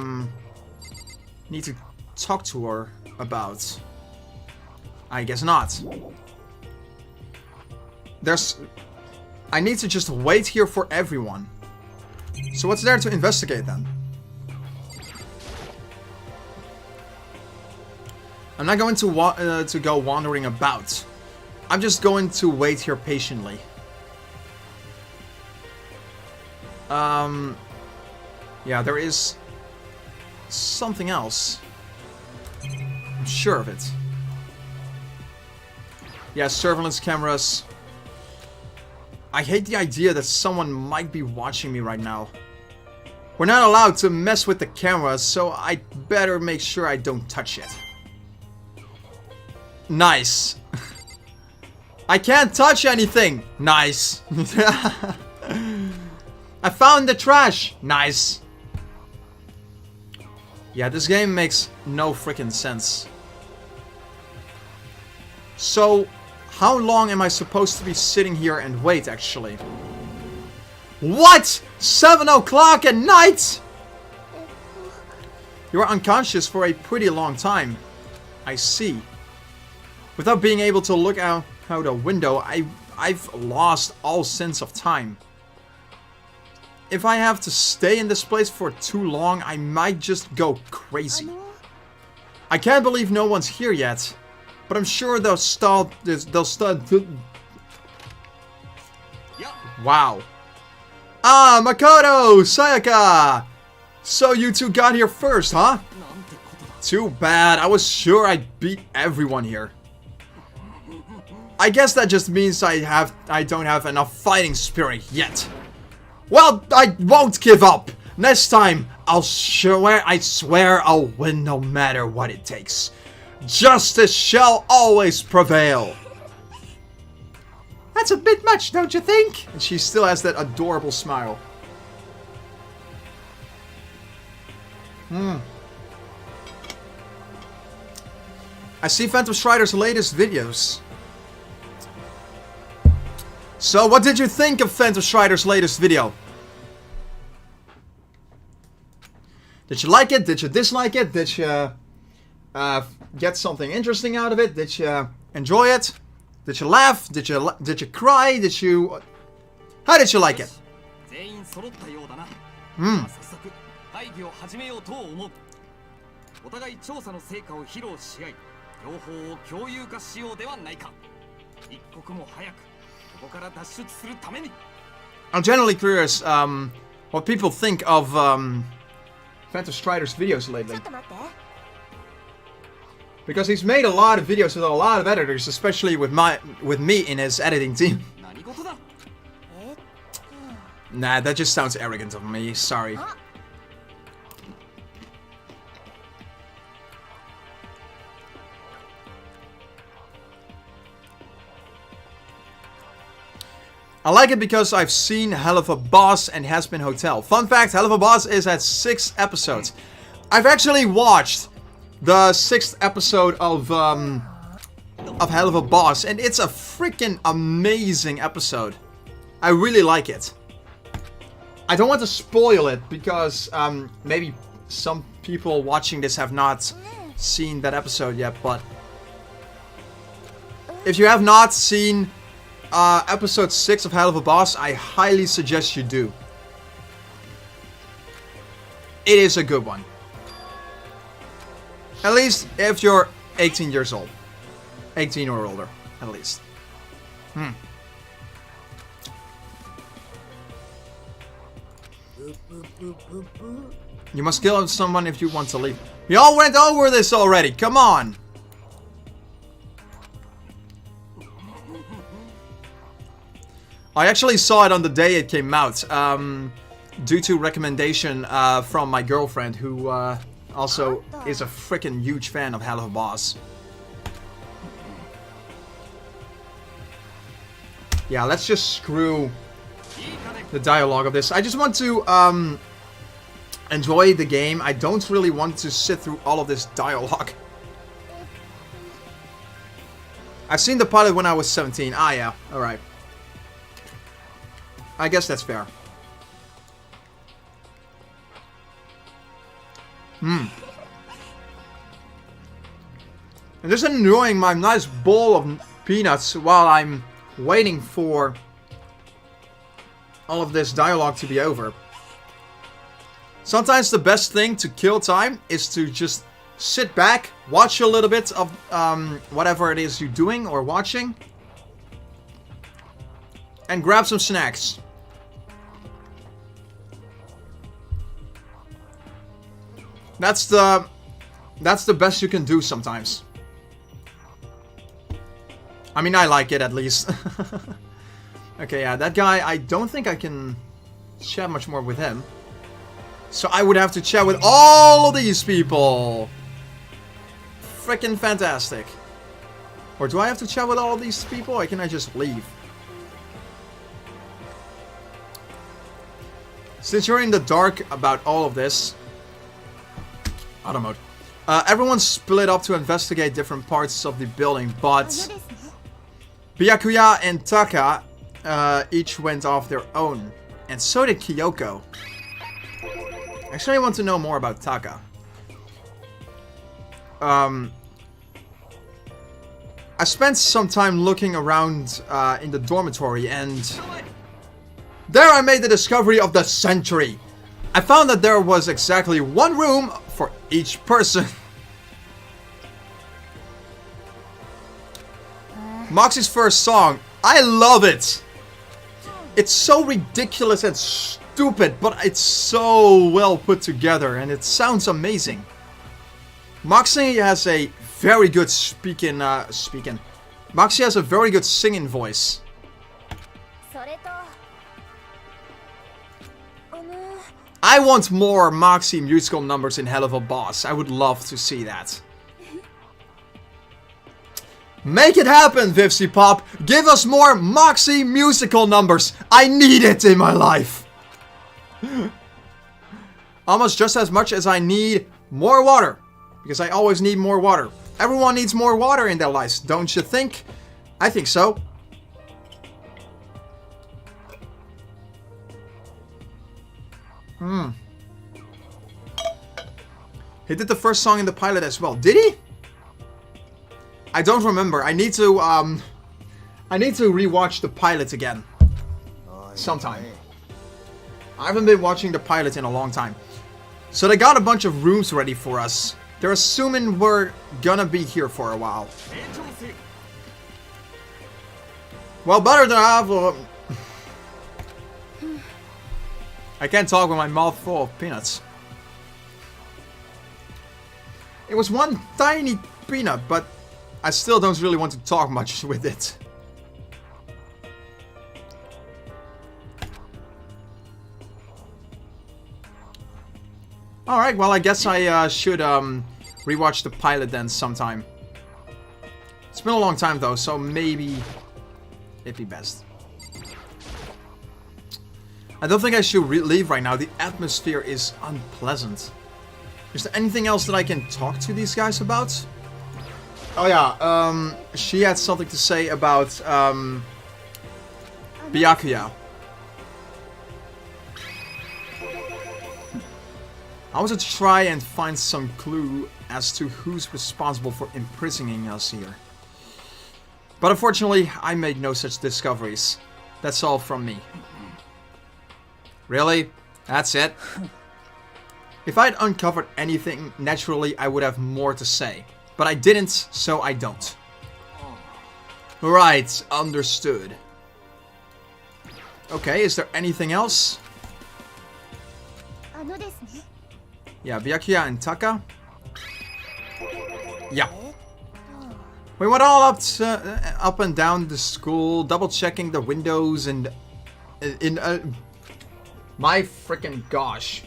need to talk to her about? I guess not. I need to just wait here for everyone. So what's there to investigate then? I'm not going to go wandering about. I'm just going to wait here patiently. Yeah, there is something else. I'm sure of it. Yeah, surveillance cameras. I hate the idea that someone might be watching me right now. We're not allowed to mess with the cameras, so I better make sure I don't touch it. Nice. I can't touch anything. Nice. I found the trash. Nice. Yeah, this game makes no freaking sense. So, how long am I supposed to be sitting here and wait, actually? What? 7 o'clock at night? You are unconscious for a pretty long time. I see. Without being able to look out a window, I've lost all sense of time. If I have to stay in this place for too long, I might just go crazy. I can't believe no one's here yet, but I'm sure they'll start. Wow. Ah, Makoto, Sayaka. So you two got here first, huh? Too bad. I was sure I'd beat everyone here. I guess that just means I don't have enough fighting spirit yet. Well, I won't give up. Next time, I swear I'll win no matter what it takes. Justice shall always prevail. That's a bit much, don't you think? And she still has that adorable smile. I see PhantomStrider's latest videos. So, what did you think of PhantomStrider's latest video? Did you like it? Did you dislike it? Did you get something interesting out of it? Did you enjoy it? Did you laugh? Did you cry? Did you... How did you like it? I'm generally curious what people think of PhantomStrider's videos lately. Because he's made a lot of videos with a lot of editors, especially with me in his editing team. Nah, that just sounds arrogant of me, sorry. I like it because I've seen Hell of a Boss and Has-Been Hotel. Fun fact, Hell of a Boss is at 6 episodes. I've actually watched the 6th episode of of Hell of a Boss, and it's a freaking amazing episode. I really like it. I don't want to spoil it because maybe some people watching this have not seen that episode yet, but if you have not seen episode 6 of Hell of a Boss, I highly suggest you do. It is a good one. At least if you're 18 years old. 18 or older, at least. You must kill someone if you want to leave. We all went over this already, come on! I actually saw it on the day it came out, due to recommendation from my girlfriend, who also is a freaking huge fan of Hell of a Boss. Yeah, let's just screw the dialogue of this. I just want to enjoy the game. I don't really want to sit through all of this dialogue. I've seen the pilot when I was 17. Ah, yeah. Alright. I guess that's fair. And just enjoying my nice bowl of peanuts while I'm waiting for all of this dialogue to be over. Sometimes the best thing to kill time is to just sit back, watch a little bit of whatever it is you're doing or watching, and grab some snacks. That's the best you can do sometimes. I mean, I like it at least. Okay, yeah, that guy, I don't think I can chat much more with him. So I would have to chat with all of these people. Freaking fantastic. Or do I have to chat with all of these people, or can I just leave? Since you're in the dark about all of this... Auto mode. Everyone's split up to investigate different parts of the building, but... Byakuya and Taka each went off their own. And so did Kyoko. Actually, I want to know more about Taka. I spent some time looking around in the dormitory, and there I made the discovery of the century. I found that there was exactly one room for each person. Moxie's first song, I love it. It's so ridiculous and stupid, but it's so well put together, and it sounds amazing. Moxie has a very good Moxie has a very good singing voice. I want more Moxie musical numbers in Hell of a Boss. I would love to see that. Make it happen, Vivsy Pop! Give us more Moxie musical numbers! I need it in my life! Almost just as much as I need more water. Because I always need more water. Everyone needs more water in their lives, don't you think? I think so. He did the first song in the pilot as well. Did he? I don't remember. I need to rewatch the pilot again. Sometime. I haven't been watching the pilot in a long time. So they got a bunch of rooms ready for us. They're assuming we're gonna be here for a while. Well, better than I have... I can't talk with my mouth full of peanuts. It was one tiny peanut, but I still don't really want to talk much with it. Alright, well I guess I should rewatch the pilot then sometime. It's been a long time though, so maybe it'd be best. I don't think I should leave right now. The atmosphere is unpleasant. Is there anything else that I can talk to these guys about? Oh yeah, she had something to say about Byakuya. I want to try and find some clue as to who's responsible for imprisoning us here. But unfortunately, I made no such discoveries. That's all from me. Really? That's it? If I had uncovered anything, naturally I would have more to say. But I didn't, so I don't. Right, understood. Okay, is there anything else? Yeah, Byakuya and Taka. Yeah. We went all up and down the school, double checking the windows and my freaking gosh.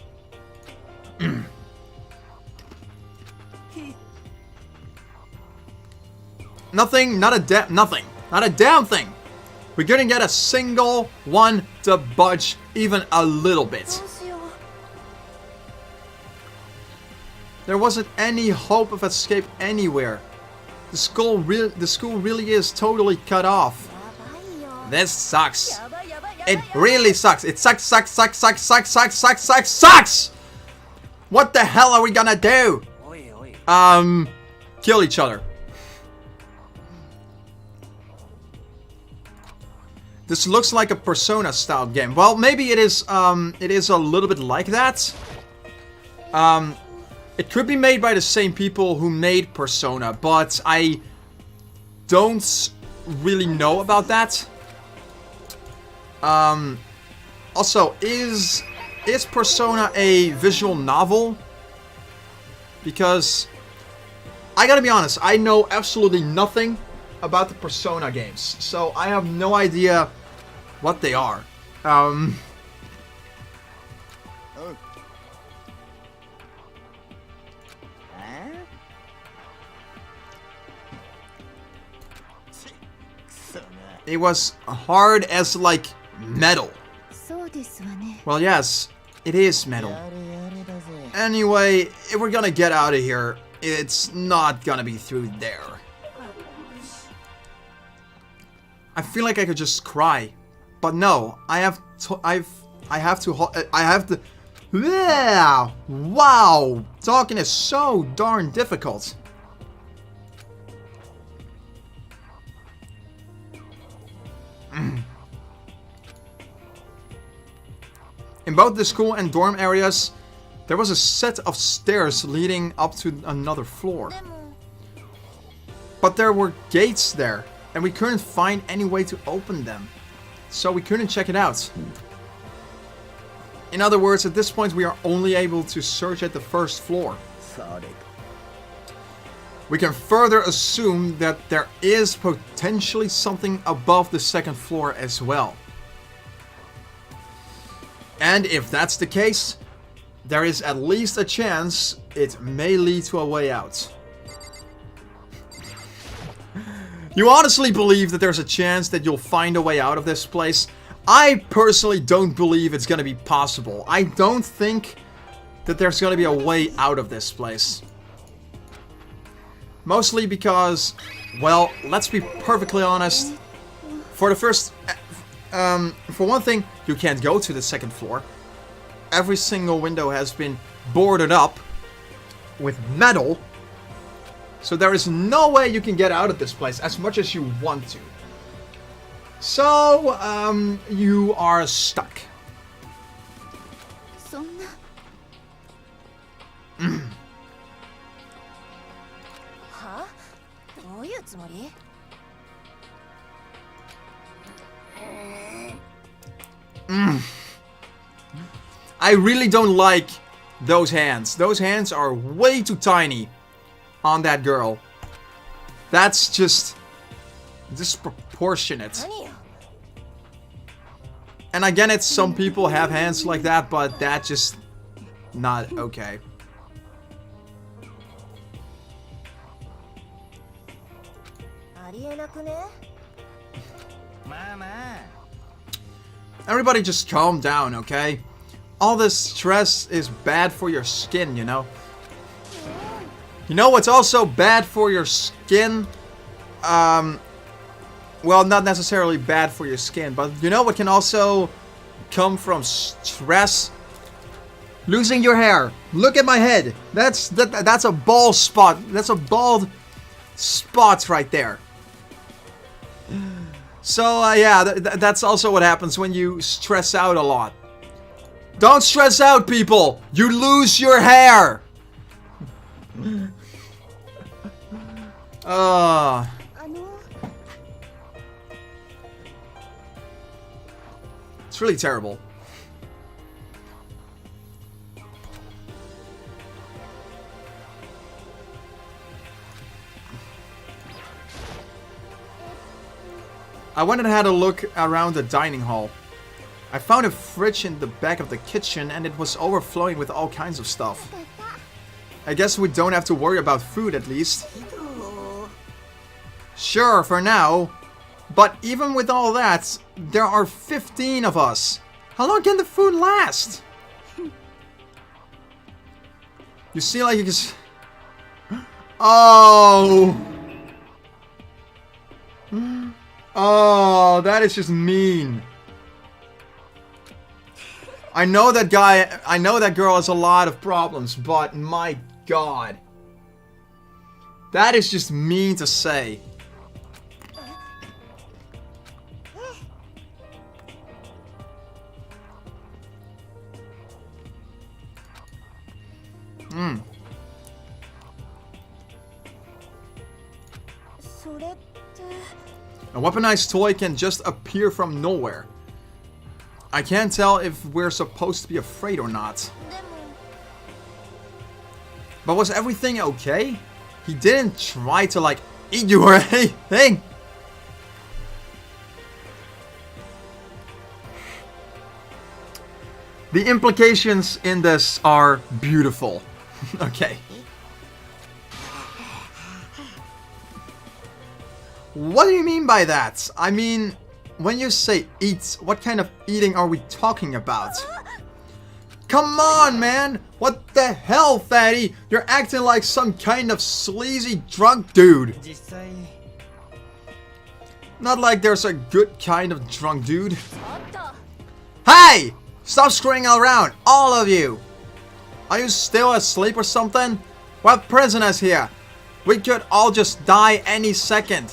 Nothing, not a damn thing. We couldn't get a single one to budge even a little bit. There wasn't any hope of escape anywhere. The school really is totally cut off. This sucks. It really sucks. It sucks. What the hell are we gonna do? Kill each other. This looks like a Persona style game. Well, maybe it is a little bit like that. It could be made by the same people who made Persona, but I don't really know about that. Also, is Persona a visual novel? Because I gotta be honest, I know absolutely nothing about the Persona games, so I have no idea what they are. It was hard as, like, metal. Well, yes, it is metal. Anyway, if we're gonna get out of here, it's not gonna be through there. I feel like I could just cry, but no, I have to. Yeah, wow, talking is so darn difficult. In both the school and dorm areas, there was a set of stairs leading up to another floor. But there were gates there, and we couldn't find any way to open them. So we couldn't check it out. In other words, at this point we are only able to search at the first floor. We can further assume that there is potentially something above the second floor as well. And if that's the case, there is at least a chance it may lead to a way out. You honestly believe that there's a chance that you'll find a way out of this place? I personally don't believe it's gonna be possible. I don't think that there's gonna be a way out of this place. Mostly because, well, let's be perfectly honest. For one thing, you can't go to the second floor. Every single window has been boarded up with metal. So there is no way you can get out of this place as much as you want to. So, you are stuck. I really don't like those hands. Those hands are way too tiny on that girl. That's just disproportionate. And again, it's some people have hands like that, but that's just not okay. Everybody just calm down, okay? All this stress is bad for your skin, you know? You know what's also bad for your skin? Well, not necessarily bad for your skin, but you know what can also come from stress? Losing your hair. Look at my head. That's a bald spot. That's a bald spot right there. So yeah, that's also what happens when you stress out a lot. Don't stress out, people. You lose your hair. It's really terrible. I went and had a look around the dining hall. I found a fridge in the back of the kitchen and it was overflowing with all kinds of stuff. I guess we don't have to worry about food at least. Sure, for now. But even with all that, there are 15 of us. How long can the food last? You see, like you just... Oh! Oh, that is just mean. I know that guy, I know that girl has a lot of problems, but my god. That is just mean to say. A weaponized toy can just appear from nowhere. I can't tell if we're supposed to be afraid or not. But was everything okay? He didn't try to like eat you or anything. The implications in this are beautiful. Okay. What do you mean by that? I mean, when you say eat, what kind of eating are we talking about? Come on, man! What the hell, fatty? You're acting like some kind of sleazy drunk dude. Not like there's a good kind of drunk dude. Hey! Stop screwing around, all of you! Are you still asleep or something? We're prisoners here. We could all just die any second.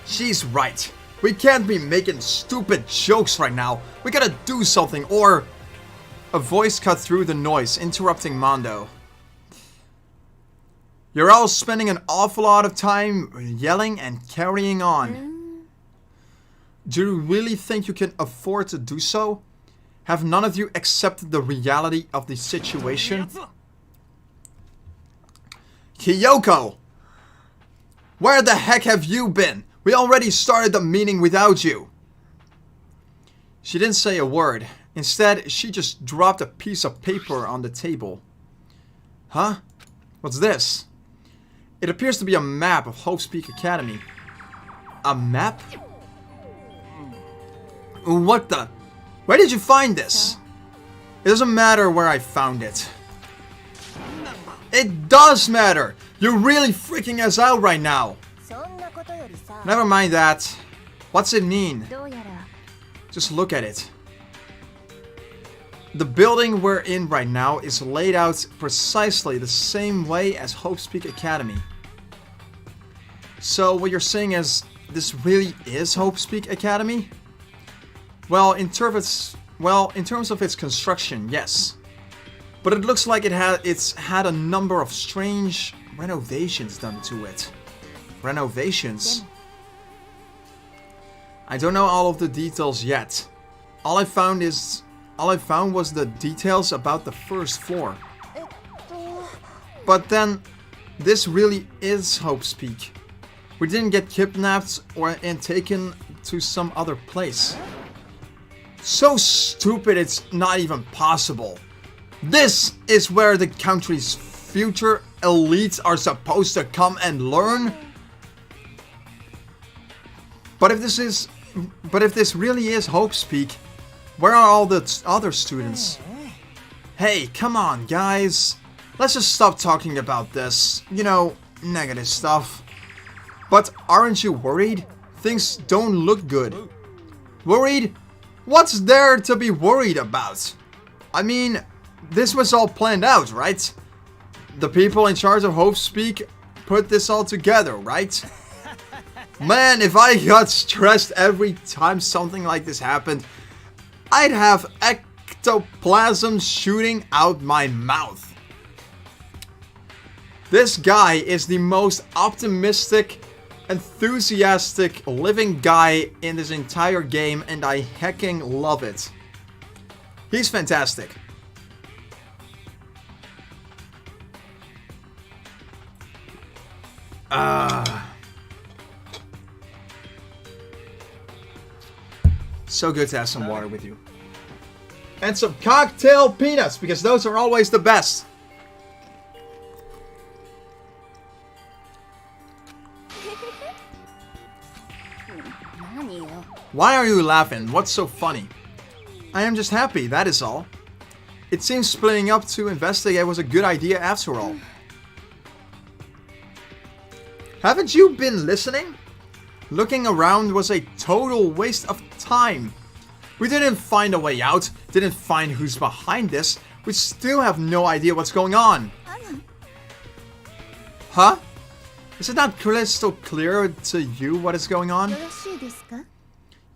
She's right. We can't be making stupid jokes right now. We gotta do something, or... A voice cut through the noise, interrupting Mondo. You're all spending an awful lot of time yelling and carrying on. Do you really think you can afford to do so? Have none of you accepted the reality of the situation? Kyoko! Where the heck have you been? We already started the meeting without you. She didn't say a word. Instead, she just dropped a piece of paper on the table. Huh? What's this? It appears to be a map of Hope's Peak Academy. A map? What the? Where did you find this? It doesn't matter where I found it. It does matter! You're really freaking us out right now. Never mind that. What's it mean? Just look at it. The building we're in right now is laid out precisely the same way as Hope's Peak Academy. So what you're saying is, this really is Hope's Peak Academy? Well, in terms of its construction, yes. But it looks like it's had a number of strange renovations done to it. Renovations? I don't know all of the details yet. All I found was the details about the first floor. But then, this really is Hope's Peak. We didn't get kidnapped and taken to some other place. So stupid it's not even possible. This is where the country's future elites are supposed to come and learn? But if this really is Hope's Peak, where are all the other students? Hey, come on, guys. let's just stop talking about this, you know, negative stuff. But aren't you worried? Things don't look good. Worried? What's there to be worried about? I mean, this was all planned out, right? The people in charge of Hope Speak put this all together, right? Man, if I got stressed every time something like this happened, I'd have ectoplasm shooting out my mouth. This guy is the most optimistic, enthusiastic, living guy in this entire game, and I hecking love it. He's fantastic. So good to have some water with you. And some cocktail peanuts, because those are always the best. Why are you laughing? What's so funny? I am just happy, that is all. It seems splitting up to investigate was a good idea after all. Haven't you been listening? Looking around was a total waste of time. We didn't find a way out, didn't find who's behind this. We still have no idea what's going on. Huh? Is it not crystal clear to you what is going on?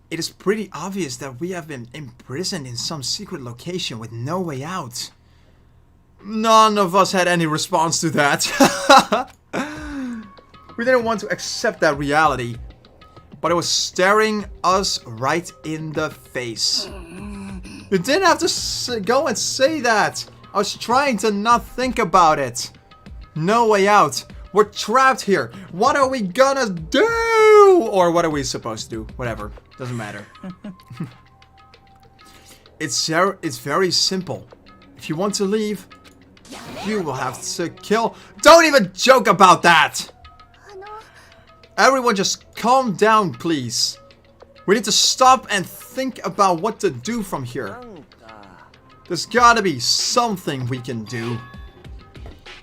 It is pretty obvious that we have been imprisoned in some secret location with no way out. None of us had any response to that. We didn't want to accept that reality, but it was staring us right in the face. You didn't have to go and say that. I was trying to not think about it. No way out. We're trapped here. What are we gonna do? Or what are we supposed to do? Whatever. Doesn't matter. It's very simple. If you want to leave, you will have to kill. Don't even joke about that! Everyone just calm down, please. We need to stop and think about what to do from here. There's gotta be something we can do.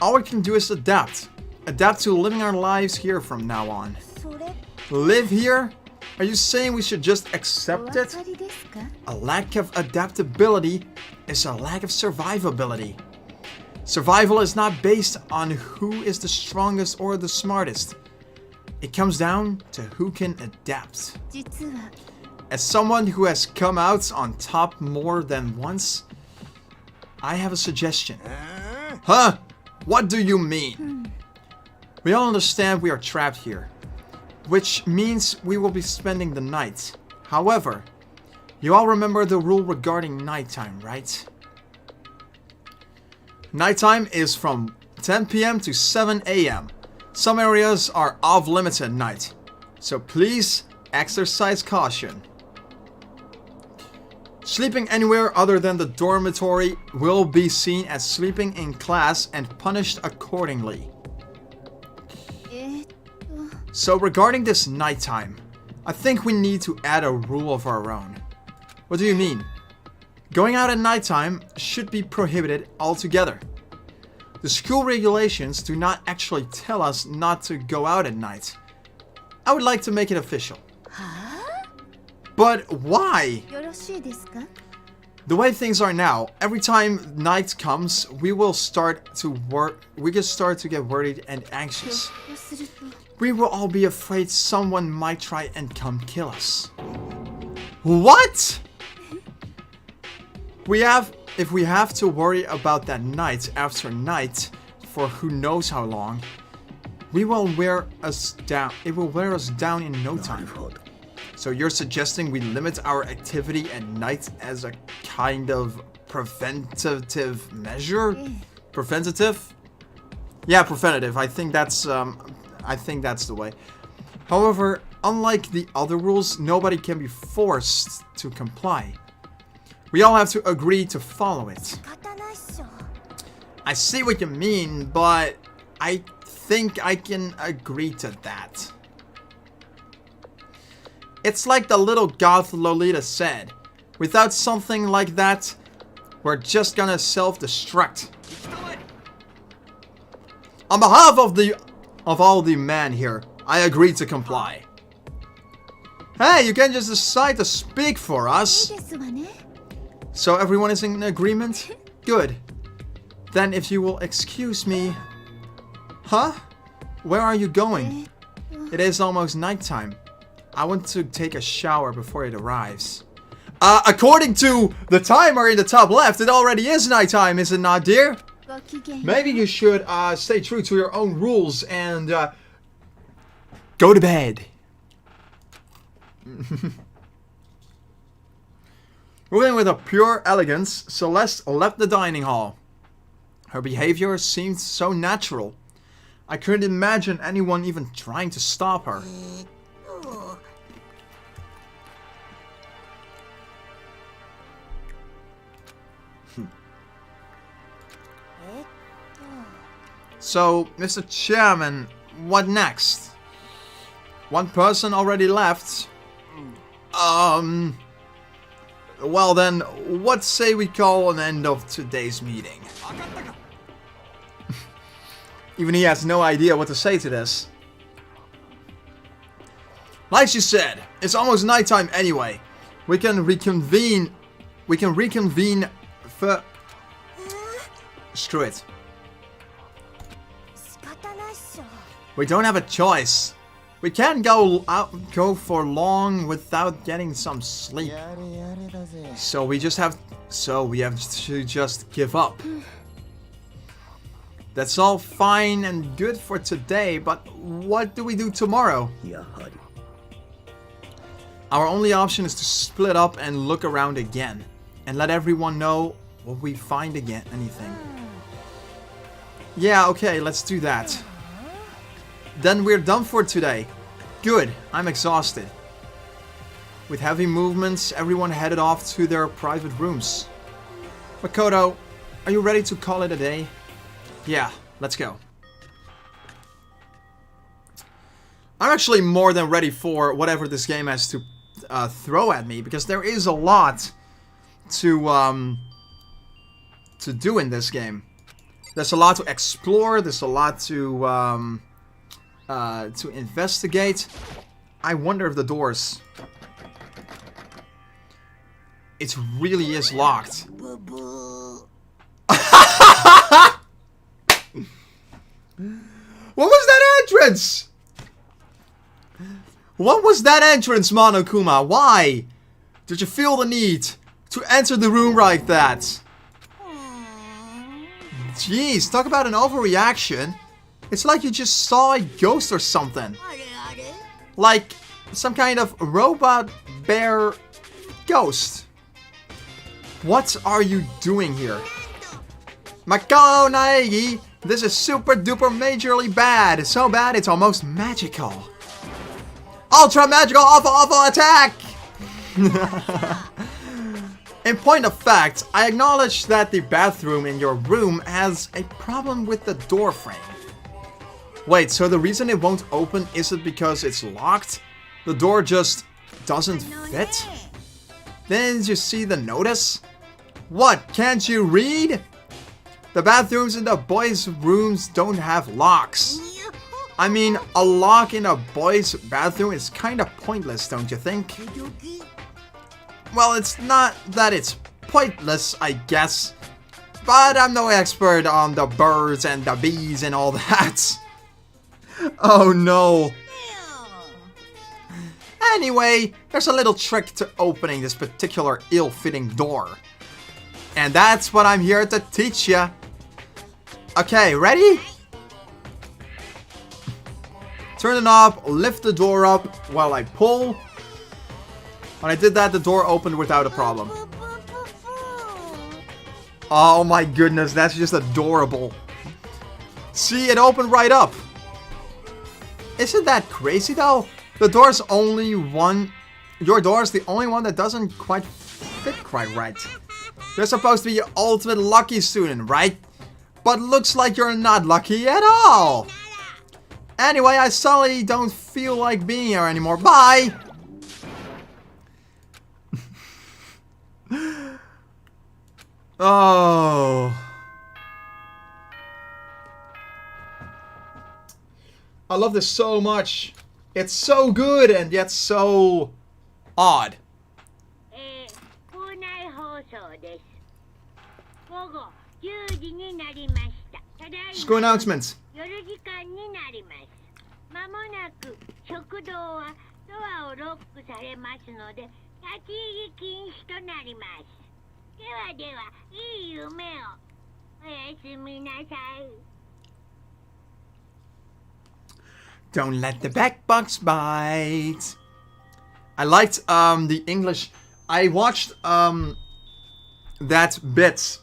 All we can do is adapt. Adapt to living our lives here from now on. Live here? Are you saying we should just accept it? A lack of adaptability is a lack of survivability. Survival is not based on who is the strongest or the smartest. It comes down to who can adapt. As someone who has come out on top more than once, I have a suggestion. Huh? What do you mean? We all understand we are trapped here, which means we will be spending the night. However, you all remember the rule regarding nighttime, right? Nighttime is from 10 p.m. to 7 a.m. Some areas are off limits at night, so please exercise caution. Sleeping anywhere other than the dormitory will be seen as sleeping in class and punished accordingly. So regarding this nighttime, I think we need to add a rule of our own. What do you mean? Going out at nighttime should be prohibited altogether. The school regulations do not actually tell us not to go out at night. I would like to make it official. But why? The way things are now, every time night comes, we will start to get worried and anxious. We will all be afraid someone might try and come kill us. What? If we have to worry about that night after night for who knows how long, it will wear us down in no time. So you're suggesting we limit our activity at night as a kind of preventative measure? Preventative? Yeah, preventative. I think that's the way. However, unlike the other rules, nobody can be forced to comply. We all have to agree to follow it. I see what you mean, but I think I can agree to that. It's like the little goth Lolita said. Without something like that, we're just gonna self-destruct. On behalf of all the men here, I agree to comply. Hey, you can't just decide to speak for us. So everyone is in agreement? Good. Then if you will excuse me... Huh? Where are you going? It is almost nighttime. I want to take a shower before it arrives. According to the timer in the top left, it already is nighttime, is it not, dear? Maybe you should stay true to your own rules and go to bed. Moving with a pure elegance, Celeste left the dining hall. Her behavior seemed so natural. I couldn't imagine anyone even trying to stop her. So, Mr. Chairman, what next? One person already left. Well then, what say we call an end of today's meeting? Even he has no idea what to say to this. Like she said, it's almost nighttime anyway. We can reconvene for... Screw it. We don't have a choice. We can't go for long without getting some sleep. So we have to just give up. That's all fine and good for today, but what do we do tomorrow? Our only option is to split up and look around again. And let everyone know what we find again, anything. Yeah, okay, let's do that. Then we're done for today. Good, I'm exhausted. With heavy movements, everyone headed off to their private rooms. Makoto, are you ready to call it a day? Yeah, let's go. I'm actually more than ready for whatever this game has to throw at me, because there is a lot to do in this game. There's a lot to explore, there's a lot to investigate. I wonder if the doors... It really is locked. What was that entrance? What was that entrance, Monokuma? Why did you feel the need to enter the room like that? Jeez, talk about an overreaction. It's like you just saw a ghost or something. Like some kind of robot bear ghost. What are you doing here? Makoto Naegi, this is super duper majorly bad. It's so bad it's almost magical. Ultra magical awful attack! In point of fact, I acknowledge that the bathroom in your room has a problem with the door frame. Wait, so the reason it won't open isn't because it's locked? The door just doesn't fit? Didn't you see the notice? What, can't you read? The bathrooms in the boys' rooms don't have locks. I mean, a lock in a boys' bathroom is kinda pointless, don't you think? Well, it's not that it's pointless, I guess. But I'm no expert on the birds and the bees and all that. Oh no. Anyway, there's a little trick to opening this particular ill-fitting door. And that's what I'm here to teach ya. Okay, ready? Turn the knob, lift the door up while I pull. When I did that, the door opened without a problem. Oh my goodness, that's just adorable. See, it opened right up. Isn't that crazy though? The door's only one... Your door's the only one that doesn't quite fit quite right. You're supposed to be your ultimate lucky student, right? But looks like you're not lucky at all. Anyway, I suddenly don't feel like being here anymore. Bye! Oh. I love this so much. It's so good and yet so odd. 校内放送です。午後10時になりました。ただいま School announcements. 夜時間になります。まもなく食堂はドアをロックされますので、立ち入り禁止となります。ではでは、いい夢を。おやすみなさい。Don't let the back box bite. I liked the English. I watched that bit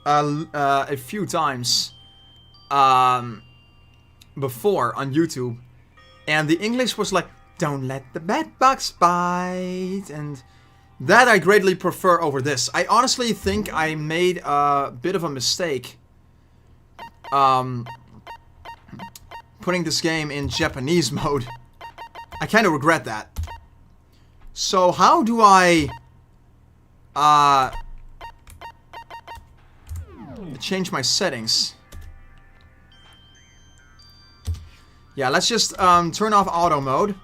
a few times before on YouTube, and the English was like, "Don't let the back box bite," and that I greatly prefer over this. I honestly think I made a bit of a mistake. Putting this game in Japanese mode. I kind of regret that. So how do I change my settings? Yeah, let's just turn off auto mode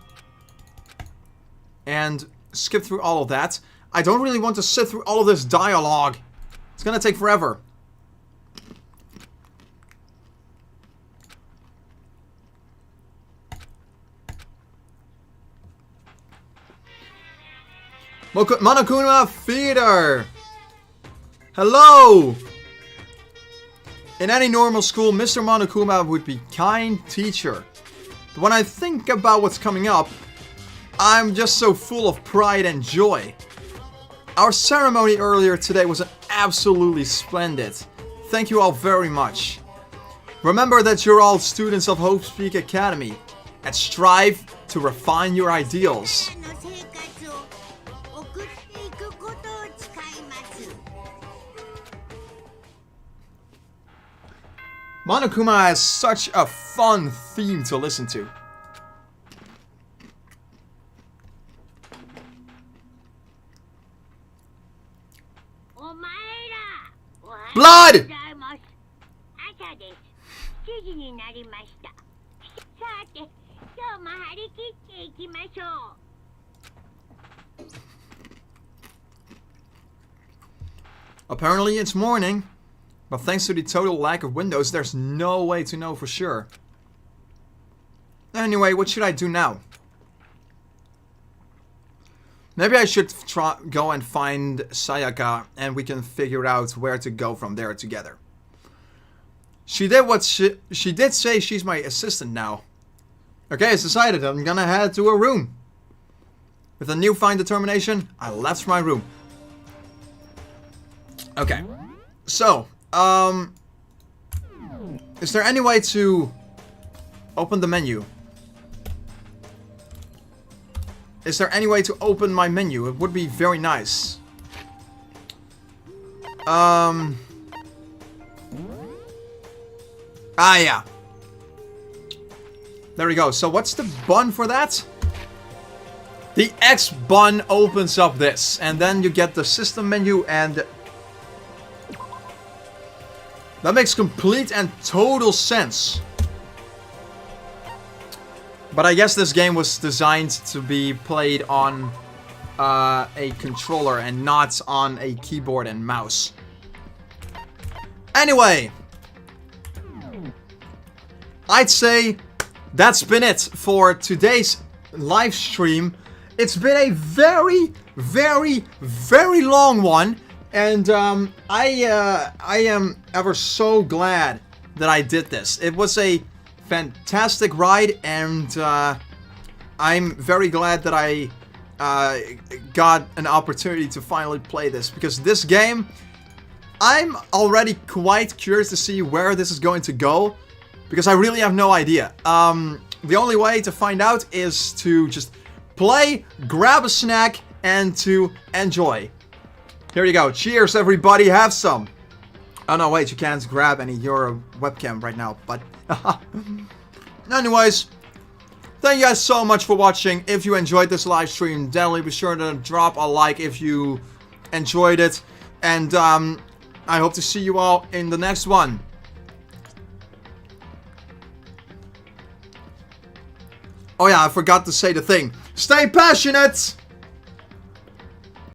and skip through all of that. I don't really want to sit through all of this dialogue. It's gonna take forever. Monokuma Theater! Hello! In any normal school, Mr. Monokuma would be kind teacher. But when I think about what's coming up, I'm just so full of pride and joy. Our ceremony earlier today was absolutely splendid. Thank you all very much. Remember that you're all students of Hope Speak Academy and strive to refine your ideals. Monokuma has such a fun theme to listen to. Blood! Apparently it's morning, but thanks to the total lack of windows, there's no way to know for sure. Anyway, what should I do now? Maybe I should go and find Sayaka, and we can figure out where to go from there together. She did say she's my assistant now. Okay, it's decided. I'm gonna head to her room. With a newfound determination, I left my room. Okay, so, is there any way to open the menu? Is there any way to open my menu? It would be very nice. Ah, yeah. There we go. So what's the button for that? The X button opens up this, and then you get the system menu, and that makes complete and total sense. But I guess this game was designed to be played on a controller and not on a keyboard and mouse. Anyway, I'd say that's been it for today's live stream. It's been a very, very, very long one, and I am ever so glad that I did this. It was a fantastic ride, and I'm very glad that I got an opportunity to finally play this, because this game, I'm already quite curious to see where this is going to go, because I really have no idea. The only way to find out is to just play, grab a snack, and to enjoy. Here you go. Cheers, everybody. Have some. Oh, no, wait. You can't grab any. You're a webcam right now, but... Anyways, thank you guys so much for watching. If you enjoyed this live stream, definitely be sure to drop a like if you enjoyed it. And I hope to see you all in the next one. Oh yeah, I forgot to say the thing. Stay passionate!